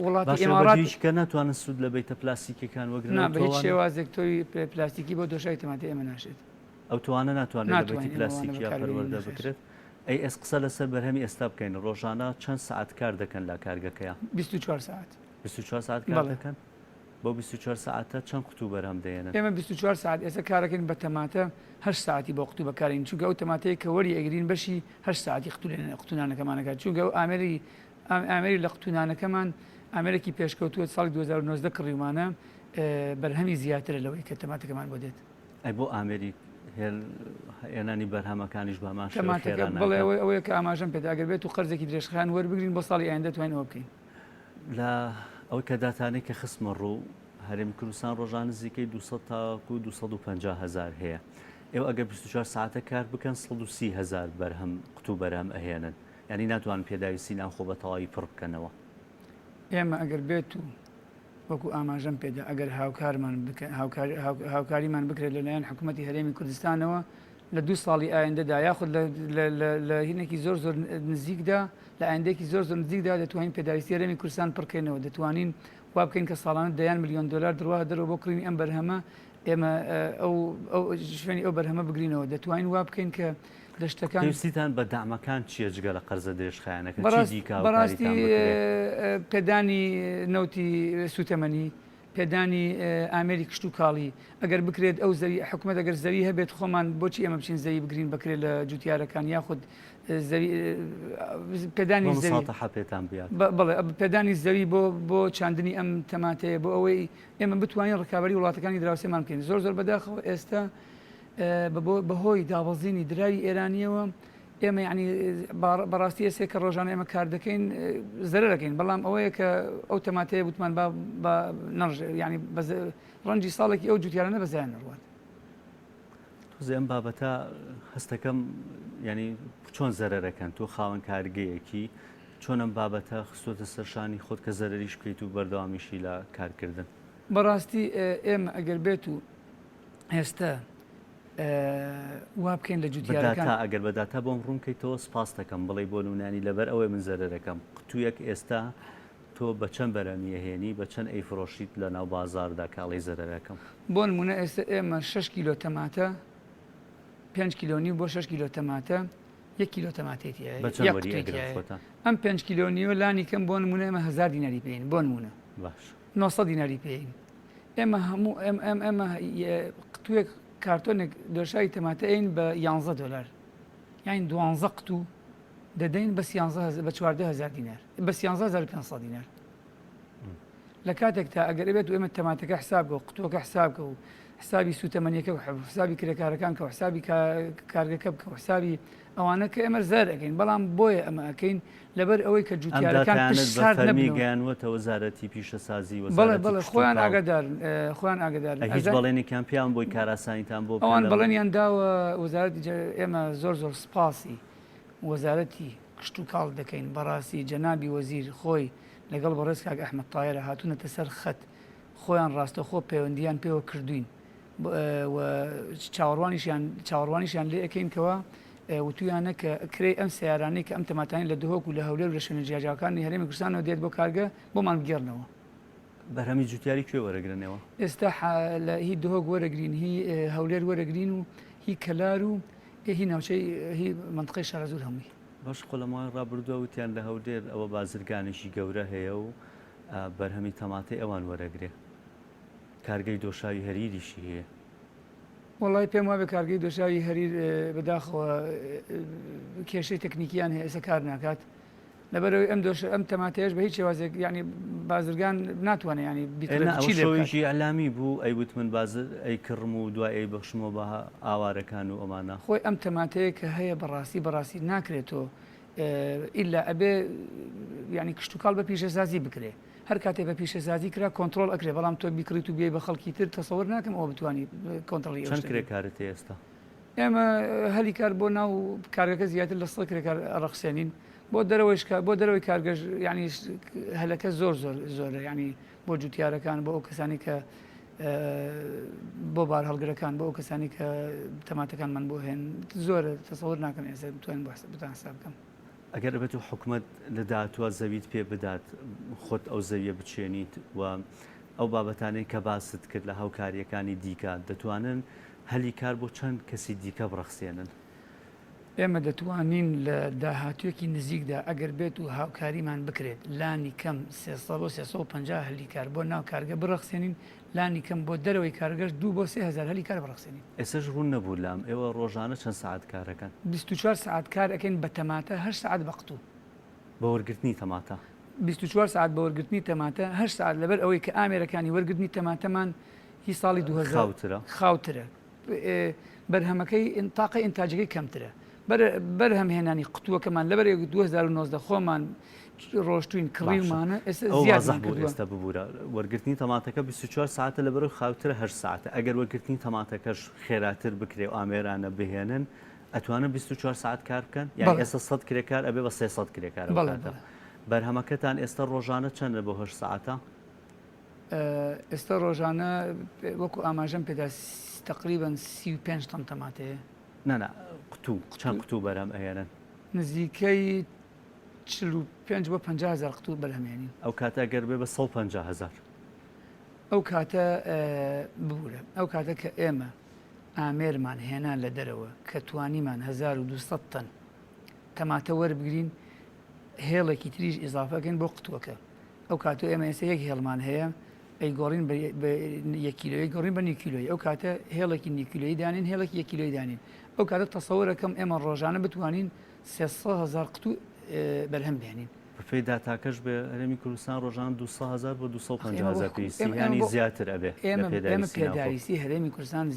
وڵاتی ئێماڕاتیشکە ناتوانن سوود لە بیتە پلاستیکەکان وەگرن بە هیچ شێوازێک تۆی پلاستیکی بۆ دۆشای تەماتە ئێمە ناشێت ئەو توانە ناتوانێت لە بیتی پلاستیکی یا پەروەردە بکرێت ئەی ئێس قسە لەسەر بەرهەمی ئێستا بکەین ڕۆژانە چەند سعات کار دەکەن لە کارگەکەیە 24 ساعت 24 ساعت کار دەکەن بۆ 24 ساعتە چەند قوتوو بەرهەم دێنن ئێمە 24 ساعت ئێستا کارەکەین بە تەماتە 8 ساعتی بۆ قوتوو بەکارین چونکە ئەو تەماتەیە کە وەری ئەگرین بەشی 8 ساعتی قوتونانەکەمانەکات چونکە ئەو ئامێری لە قوتونانەکەمان ئامێرێکی پێشکەوتووە ساڵی 2019 کڕیمانە بەرهەمی زیاترە لەوەی کە تەماتەکەمان بۆ دێت ئەی بۆ ئامێری هێنانی بەرهەمەکانیش بەمان بڵێ ئەوەیە کە ئاماژەم پێدا ئەگەر بێت و قەرزێکی درێژخان وەربگرین بۆ ساڵی ئایندە توانین ئەوە بکەین لە ئەوەی کە داتانەی کە خستمە ڕوو هەرێمی کوردستان ڕۆژانە نزیکەی 200 تاکو 250 هزار هەیە ئێوە ئەگەر 24 ساعتە کار بکەن 130 هزار بەرهەم قوتوو بەرهەم ئەهێنن یعنی ناتوان پێداویستی ناو خۆ بە تەواوی پڕ بکەنەوە ئێمە ئەگەر بێت و وەکو ئاماژەم پێدا ئەگەر هاوکاریمان بکرێت لەلایەن حکوومەتی هەرێمی کوردستانەوە لە 2 ساڵی ئایندەدا یاخود لە هینێکی زۆر نزیکدا لە ئایندێکی زۆر نزیکدا دەتوانین پێداویستی هەرێمی کوردستان پڕکەینەوە دەتوانین وا بکەین کە ساڵانە 10 میلیۆن دلار دڕوا دەرەوە بۆ کڕینی ئەم بەرهەمە ئێمە شوێنی ئەو بەرهەمە بگرینەوە دەتوانین وا بکەین کە لە شتەکان پێویستیتان بە دامەکان چیە جگە لە قەرزە درێژخایەنەکە بەڕاستی پێدانی نەوتی سوتەمەنی پێدانی ئامێری کشت و کاڵی ئەگەر بکرێت ئەو زەوی حکوومەت ئەگەر زەوی هەبێت خۆمان بۆچی ئەمە بچین زەوی بگرین بکرێت لە جوتیارەکان یاخود پێدانی بڵێ پێدانی زەوی بۆ چاندنی ئەم تەماتەیە بۆ ئەوەی ئێمە بتوانین ڕکابی وڵاتەکانی دراوسێمان بکەین زۆر بەداخەوە ئێستا بەهۆی دابەزینی دراوی ئێرانیەوە ئێمە ینی بەڕاستی ئێسێ کە ڕۆژانە ئێمە کار دەکەین زەرە دەکەین بەڵام ئەوەیە کە ئەو تەماتەیە وتمان ینی ڕەنجی ساڵێکی ئەو جوتیارانە بەزیان نڕوات ئەم بابەتە هەستەکەم ینی چۆن زەرەرەکەن تۆ خاوەن کارگەیەکی چۆن ئەم بابەتە خستۆتە سەرشانی خۆت کە زەرەریش بکەیت و بەردەوامیشی لە کارکردن بەڕاستی ئێمە ئەگەر بێت و ئێستا وا بکەین لە جوتیارەکان ئەگەر بەداتا بۆم ڕوونکەیتەوە سپاس دەکەم بڵێ بۆ نونانی لەبەر ئەوەی من زەرەرەکەم قوتوویەک ئێستا تۆ بە چەند بەرەمیە هێنی بە چەند ئەیفرۆشیت لە ناو بازاردا کاڵی زەرەرەکەم بۆ نمونە ئێستا ئێمە 6 کیلۆ تەماتە 5 کیلۆنی بۆ 6 کیلۆ تەماتە 1 کیلۆ تەماتێتیە ئەم 5 کیلۆنیوە لانی کەم بۆ نمونە ئێمە 1000 دیناری پێین بۆ نمونە باش 900 دیناری پێین ئێمە هەموو ئەمە قوتوویەک کارتۆنێک دۆشایی تەماتەین بە 11 دلار یان 12 قوتوو دەدەین بە 14,000 دینار بە 13500 دینار لە کاتێک تا ئەگەر بێت و ئێمە تەماتەکە حساب بکە قوتووەکە حساب بکە و حسابی سوتەمەنیەکە و حسابی کرێکارەکان کە حسابی کارگەکە بکە حسابی ئەوانە کە ئێمە زەر ئەەکەین بەڵام بۆیە ئەمە ئەەکەین لەبەر ئەوەی کە جوتیارەکان گەیانوەتە وەزارەتی پیشەسازی بڵێ خۆیان ئاگدار هیچ بەڵێنێکیان پیان بۆی کاراسانیتان بۆ ئەوان بەڵێنیان داوە وەزارەتی ئێمە زۆر سپاسی وەزارەتی کشت و کاڵ دەکەین بەڕاستی جەنابی وەزیر خۆی لەگەڵ بەڕێز کاک ئەحمەد تایرە هاتوونەتە سەر خەت خۆیان ڕاستەخۆ پەیوەندیان پێوە کردوین چاوەڕوانیشیان لێ ئەەکەینکەوە وتویانە کە کرێ ئەم سیارانەی کە ئەم تەماتانی لە دهۆک و لە هەولێر لە شوێنە جیاجاکانی هەرێمی کوردستانەوە دێت بۆ کارگە بۆمان بگێڕنەوە بەرهەمی جوتیاری کوێ وەرەگرنەوە ئێستا لە هی دهۆک وەرەگرین هی هەولێر وەرەگرین و هی کەلار و هی ناوچەی هی منطقەی شارەزور هەمووی باش خۆلەمای ڕابردووە وتیان لە هەولێر ئەوە بازرگانێکی گەورە هەیە و بەرهەمی تەماتەی ئەوان وەرەگرێ کارگەی دۆشاوی هەریریشی هەیە وڵی پێم وابێ کارگەی دۆشاوی هەریر بەداخەوە کێشەی تەکنیکیان هەیە ئێستا کار ناکات لەبەرەوەی ئەم تەماتێش بە هیچ شێوازێک ینی بازرگان ناتوانێت ینی شۆیشی ئەلامی بوو ئەیوت من بازر ئەی کڕم و دوای ئەی بەخشمەوە بە ئاوارەکان و ئەمانە خۆی ئەم تەماتەیە کە هەیە بەڕاستی ناکرێتەوە ئیلا ئەبێ ینی کشت و کاڵ بە پیشەسازی بکرێ هەر کاتێ بە پیشەسازی کرا کۆنتترۆل ئەکرێ بەڵام تۆ بیکڕیت و بێ بە خەڵکی تر تەسەور ناکەم ئەوە بتوانانی کۆنتترۆلی چەند کرێکارت ئێستا ئێمە هەلی کار بۆ ناو کارگەکە زیاتر لە 100 کرێکار ڕەخسێنین بۆ دەرەوەی کارگەژ ینی هەلەکە زۆرە ینی بۆ جوتیارەکان بۆ ئەو کەسانی کە بۆ بار هەڵگرەکان بۆ ئەو کەسانی کە تەماتەکانمان بۆ هێن زۆرە تەسەور ناکەم ئێستا بتوانین بتان حساب بکەم ئەگەر بێت و حکوومەت لە داهاتوە زەویت پێ بدات خۆت ئەو زەویە بچێنیت و ئەو بابەتانەی کە باست کرد لە هاوکاریەکانی دیکە دەتوانن هەلی کار بۆ چەند کەسی دیکە بڕەخسێنن ئێمە دەتوانین لە داهاتوێکی نزیکدا ئەگەر بێت و هاوکاریمان بکرێت لانی کەم 350 هەلی کار بۆ ناو کارگە بڕەخسێنین لانی کەم بۆ دەرەوەی کارگەش 2 بۆ 3000 هەلی کار بڕەخسێنین ئێسش ڕوون نەبوو لام ئێوە ڕۆژانە چەند سعات کارەکەن 24 سعات کار ئەەکەین بە تەماتە 8 سعات بەقتو بە وەرگرتنی تەماتە 24 سعات بە وەرگرتنی تەماتە 8 سعات لەبەر ئەوەی کە ئامێرەکانی وەرگرتنی تەماتەمان هی ساڵی 2000 خاوترە بەرهەمەکەی تاقی ئینتاجەکەی کەمترە بەرهەمهێنانی قوتووەکەمان لەبەر 2019 خۆمان ڕۆشتوین کڕیمانە ئێستا ببوورە وەرگرتنی تەماتەکە 24 ساعتە لەبەر خاوترە 8 ساعتە ئەگەر وەرگرتنی تەماتەکەش خێراتر بکرێ و ئامێرانە بهێنن ئەتوانن 24 ساعت کار بکەن یان ئێستا 100 کرێکار ئەبێ بە 300 کرێکار بەرهەمەکەتان ئێستا ڕۆژانە چەندە بۆ 8 ساعتە ئێستا ڕۆژانە وەکو ئاماژەم پێدا تقریبا 35 تن تەماتەیە نەنا قوتوو چەند قوتوو بەرهەم ئەهێنن نزیکەی 45 بۆ 50,000 قوتوو بەرهەمێنین ئەو کاتە گەر بێ بە 150,000 ئەو کاتە ببوورە ئەو کاتە کە ئێمە ئامێرمان هێنا لە دەرەوە کە توانیمان 1200 تن تەماتە وەربگرین هێڵێکی تریش ئیزافەکەین بۆ قوتووەکە ئەو کاتۆ ئێمە ئێستا یەک هێڵمان هەیە ئەی گۆڕین یەک کیلۆی گۆڕین بە نیکیلۆی ئەو کاتە هێڵێکی نیکیلۆی دانین هێڵێکی یەک کیلۆی دانین ئەو کاتە تەسەوەرەکەم ئێمە ڕۆژانە بتوانین 300,000 قوتوو بەرهەم بێنین بەفێ داتاکەش بێ هەرێمی کوردستان ڕۆژان 200,000 بۆ 250,000 پێویستی ینی زیاتر ئەبێ ئێمە پێداویستی هەرێمی کوردستان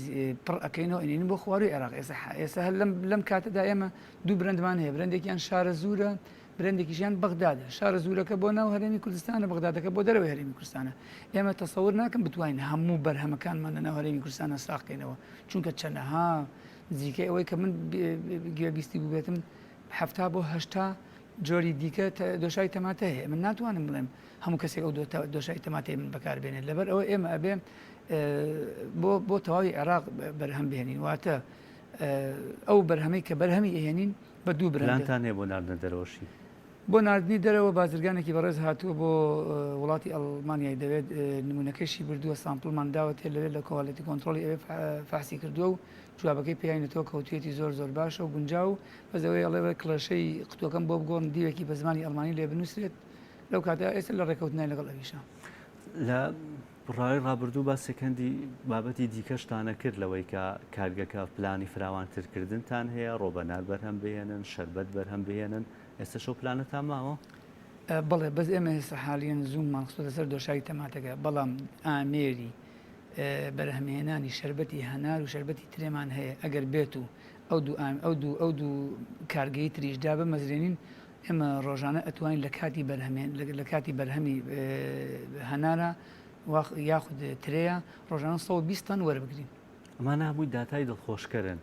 پڕ ئەەکەینەوە ئینین بۆ خواروی عێراق ئێستا هەر لەم کاتەدا ئێمە دوو برندمان هەیە برندێکیان شارە زورە برندێکیشیان بەغدادە شارە زورەکە بۆ ناو هەرێمی کوردستانە بەغدادەکە بۆ دەرەوەی هەرێمی کوردستانە ئێمە تەسەور ناکەم بتوانین هەموو بەرهەمەکانمان لە ناو هەرێمی کوردستانە ساقکەینەوە چونکە چەندەها نزیکەی ئەوەی کە من گوێبیستی بووبێتم 70 بۆ 80 جۆری دیکە دۆشای تەماتە هەیە من ناتوانم بڵێم هەموو کەسێک ئەو دۆشای تەماتەی من بەکاربێنێت لەبەر ئەوە ئێمە ئەبێ بۆ تەواوی عێراق بەرهەم بهێنین واتە ئەو بەرهەمەی کە بەرهەمی ئەهێنین بە دوو برانتان هەیە بۆ ناردنە دەرەوەشی بۆ نردنی دەرەوە بازرگانێکی بەڕێز هاتووە بۆ وڵاتی ئەڵمانیای دەوێت نمونونەکەشی بردووە سامپڵمان داوەتێ لەوێت لە کۆڵەتی کۆنتترۆلی ئەوێ فاسی کردووە و جوابەکەی پێیانێتەوە کەوتێتی زۆر باشە و گونجاو بەزەوەی ئەڵێ کلەشەی قوتوەکەم بۆ بگۆڕن دیوێکی بە زمانی ئەڵمانی لێ بنووسێت لەو کاتە ئێستا لە ڕێکەوتنای لەگەڵ ئەویشە لە ڕای ڕابردوو با سەکەندی بابەتی دیکەشتانە کرد لەوەی کە کارگەکە پلانی فراوانترکردنتان هەیە ڕۆبەنار بەرهەم بهێنن شەربەت بەرهەم بهێنن ئێستا شەو پلانەتان ماوە بەڵێ بەس ئێمە هێستا حالیان زووممان خستۆتە سەر دۆشایی تەماتەکە بەڵام ئامێری بەرهەمهێنانی شەربەتی هەنار و شەربەتی ترێمان هەیە ئەگەر بێت و ئەو دوو کارگەی تریشدا بە مەزرێنین ئێمە ڕۆژانە ئەتوانین لە کاتی بەرهەمی هەنارە یاخود ترەیە ڕۆژانە 120 تن وەربگرین ئەمانە هەمووی داتای دڵخۆشکەرن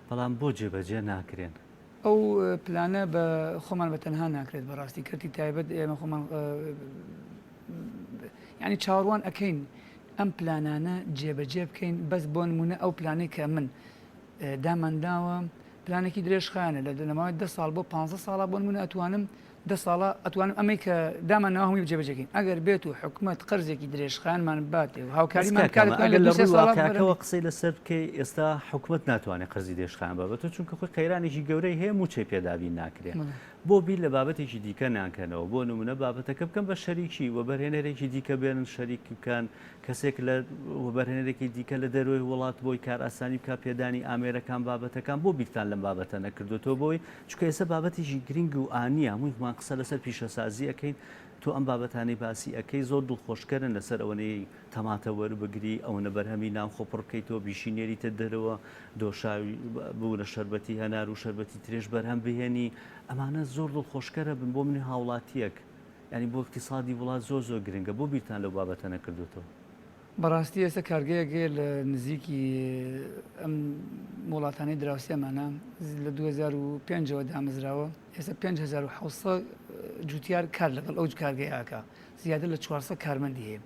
بەڵام بۆ جێبەجێ ناکرێن ئەو پلانە بە خۆمان بە تەنها ناکرێت بەڕاستی کردی تایبەت ئێمە خۆمان ینی چاوەڕوان ئەەکەین ئەم پلانانە جێبەجێ بکەین بەس بۆ نمونە ئەو پلانەی کە من دامانداوە پلانێکی درێژخانە لە دەماوەی 10 ساڵ بۆ 15 ساڵە بۆ نمونە ئەتوانم 10 ساڵە ئەتوانم ئەمەی کە دامانەوە هەمووی جێبەجێکین ئەگەر بێت و حکوومەت قەرزێکی درێژخانمان باتێ و هاوکاریمان کاتەوە قسەی لەسەر بکەی ئێستا حکوومەت ناتوانێت قەرزی دێشخان بابەت چونکە خۆی قەیرانێکی گەورەی هەیە موچەی پێدابی ناکرێت بۆ بیر لە بابەتێکی دیکە نانکەنەوە بۆ نمونە بابەتەکە بکەم بە شەریکی وەبەرهێنەرێکی دیکە بێنن شەریکی بکەن کەسێک لە وەبەرهێنەرێکی دیکە لە دەروی وڵات بۆی کار ئاسانی بکە پێدانی ئامێرەکان بابەتەکان بۆ بیرتان لەم بابەتە نەکردوێتەوە بۆی چکە ئێستا بابەتێکی گرنگ و ئانیە هەموویمان قسە لەسەر پیشەسازی ئەەکەین تۆ ئەم بابەتانی باسی ئەەکەی زۆر دڵخۆشکەرن لەسەر ئەوەنەی تەماتە وەربگری ئەوەنە بەرهەمی ناوخۆ پڕکەیتەوە بیشینێریتە دەرەوە دۆشاوی بوو لە شەربەتی هەنار و شەربەتی ترێژ بەرهەم بهێنی ئەمانە زۆر دڵخۆشکەرە بن بۆ منی هاوڵاتیەک ینی بۆ اقتصادی وڵات زۆر زۆر گرنگە بۆ بیرتان لەو بابەتە نەکردوێتەوە بەڕاستی ئێستا کارگەیەکێ لە نزیکی ئەم وڵاتانی دراوسێمانە لە 2005ەوە دامەزراوە ئێستا 5700 جوتیار کار لەگەڵ ئەو کارگەیەکە زیاتر لە 400 کارمەندی هەیە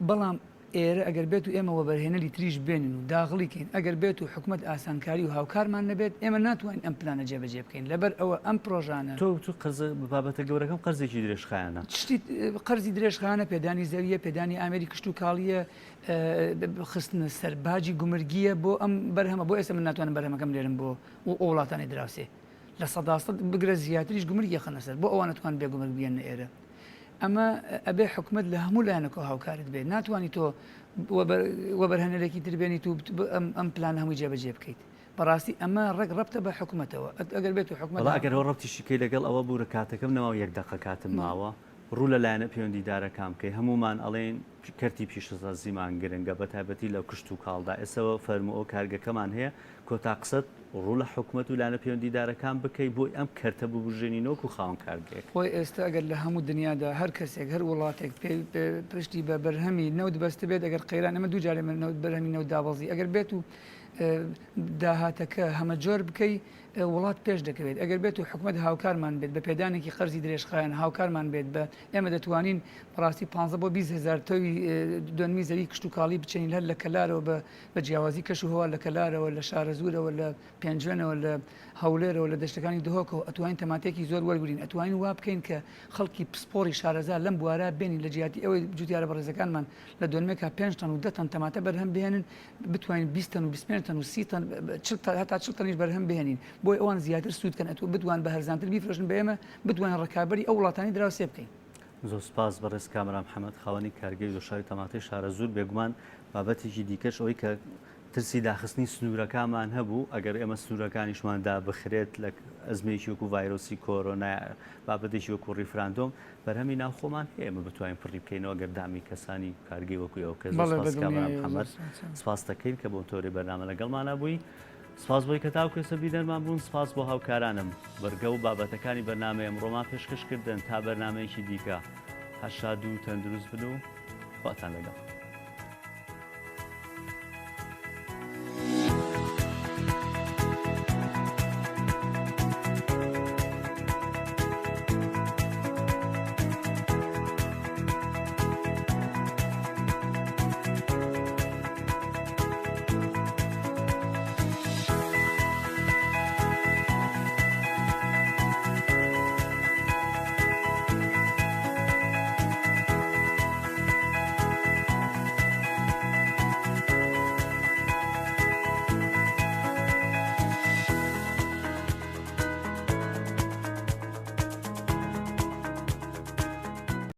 بەڵام ئێرە ئەگەر بێت و ئێمە وەبەرهێنەری تریش بێنین و داغڵیکەین ئەگەر بێت و حکوومەت ئاسانکاری و هاوکارمان نەبێت ئێمە ناتوانین ئەم پلانە جێبەجێ بکەین لەبەر ئەوە ئەم پرۆژانە تۆ قەرز بابەتە گەورەکەم قەرزێکی درێژخایانە شتی قەرزی درێژخانە پێدانی زەویە پێدانی ئامێری کشت و کاڵیە خستنە سەرباجی گومرگیە بۆ ئەم بەرهەمە بۆ ئێستا من ناتوانم بەرهەمەکەم لێرم بۆ وڵاتانی دراوسێ لە 100 بگرە زیاتریش گومرگی خەنە سەر بۆ ئەوان نتوان بێ گومرگ بێنە ئێرە ئەمە ئەبێ حکوومەت لە هەموو لایەنەکە هاوکارت بێت ناتوانانی تۆ وەبەرهێنەرێکی تربێنیت و ئەم پلان هەمووی جێبەجێ بکەیت بەڕاستی ئەمە ڕێک ڕەبتە بە حکوومەتەوە ئەگەر بێت و حکوومەت ئەگەر ئەو ڕەبتیشیکەی لەگەڵ ئەوە بوورە کاتەکەم نەما 1 دقە کاتم ماوە ڕوو لە لایەنە پەیوەندیدارەکان بکەی هەمومان ئەڵێن کەرتی پیشەسازیمان گرنگە بە تایبەتی لە کشت و کاڵدا ئێسەوە فەرمو ئەو کارگەکەمان هەیە کۆتا قسەت ڕوو لە حکوومەت و لایەنە پەیوەندیدارەکان بکەی بۆی ئەم کەرتە ببژێنینەوە و خاوەن کارگەیەک خۆی ئێستا ئەگەر لە هەموو دنیادا هەر کەسێک هەر وڵاتێک پشتی بە بەرهەمی نەوت بەستە بێت ئەگەر قەیران ئەمە دوو جارێ من بەرهەمی نەوت دابەزی ئەگەر بێت و داهاتەکە هەمە جۆر بکەی وڵات پێش دەکەوێت ئەگەر بێت و حکوومەت هاوکارمان بێت بە پێدانێکی قەرزی درێژخایەن هاوکارمان بێت بە ئێمە دەتوانین ڕاستی 15 بۆ 20,000 تەوی دوێنمی زەری کشت و کاڵی بچین هەر لە کەلارەوە بە جیاوازی کەش و هەوا لە کەلارەوە لە شارە زوورەوە لە پێنجوێنەوە لە هەولێرەوە لە دەشتەکانی دهۆکەوە ئەتوانین تەماتێکی زۆر وەرگین ئەتوانین وا بکەین کە خەڵکی پسپۆری شارەزار لەم بوارە بێنین لە جیاتی ئەوەی جوتیارە بەڕێزەکانمان لە دوێنمێکە 5 تەن و 10 تەن تەماتە بەرهەم بهێنن بتوانین 20 تەن و 25 تەن و 30 تەن هەتا 40 تەنیش بەرهەم بهێنین بۆی ئەوان زیاتر سوودکەن ئەتوە بتوان بە هەرزانتر بیفرۆشن بە ئێمە بتوانین ڕکابەری ئەو وڵاتانی دراوسێ بکەین. زۆر سپاس بەڕێز کامران محەممەد خاوەنی کارگەی دۆشاوی تەماتەی شارە زوور بێگومان بابەتێکی دیکەش ئەوەی کە ترسی داخستنی سنوورەکانمان هەبوو ئەگەر ئێمە سنوورەکانیشماندا بخرێت لە ئەزمەیەکی وەکو ڤایرۆسی کۆرۆنا بابەتێکی وەکو ڕیفراندۆم بەرهەمی ناوخۆمان ئێمە بتوانین پڕی بکەینەوە گەردامی کەسانی کارگەی وەکو ئەو کە کامران محەممەد سپاس دەکەین کە بۆ تۆری بەرنامە لەگەڵمانە بووی سپاس بۆی کە تاو کەسە بیدەرمان بوون سپاس بۆ هاوکارانم بەرگە و بابەتەکانی بەرنامە ئەمڕۆمان پێشکەشکردن تا بەرنامەیەکی دیکە هەشاد و تەندروست بن و خواتان لەگەڵ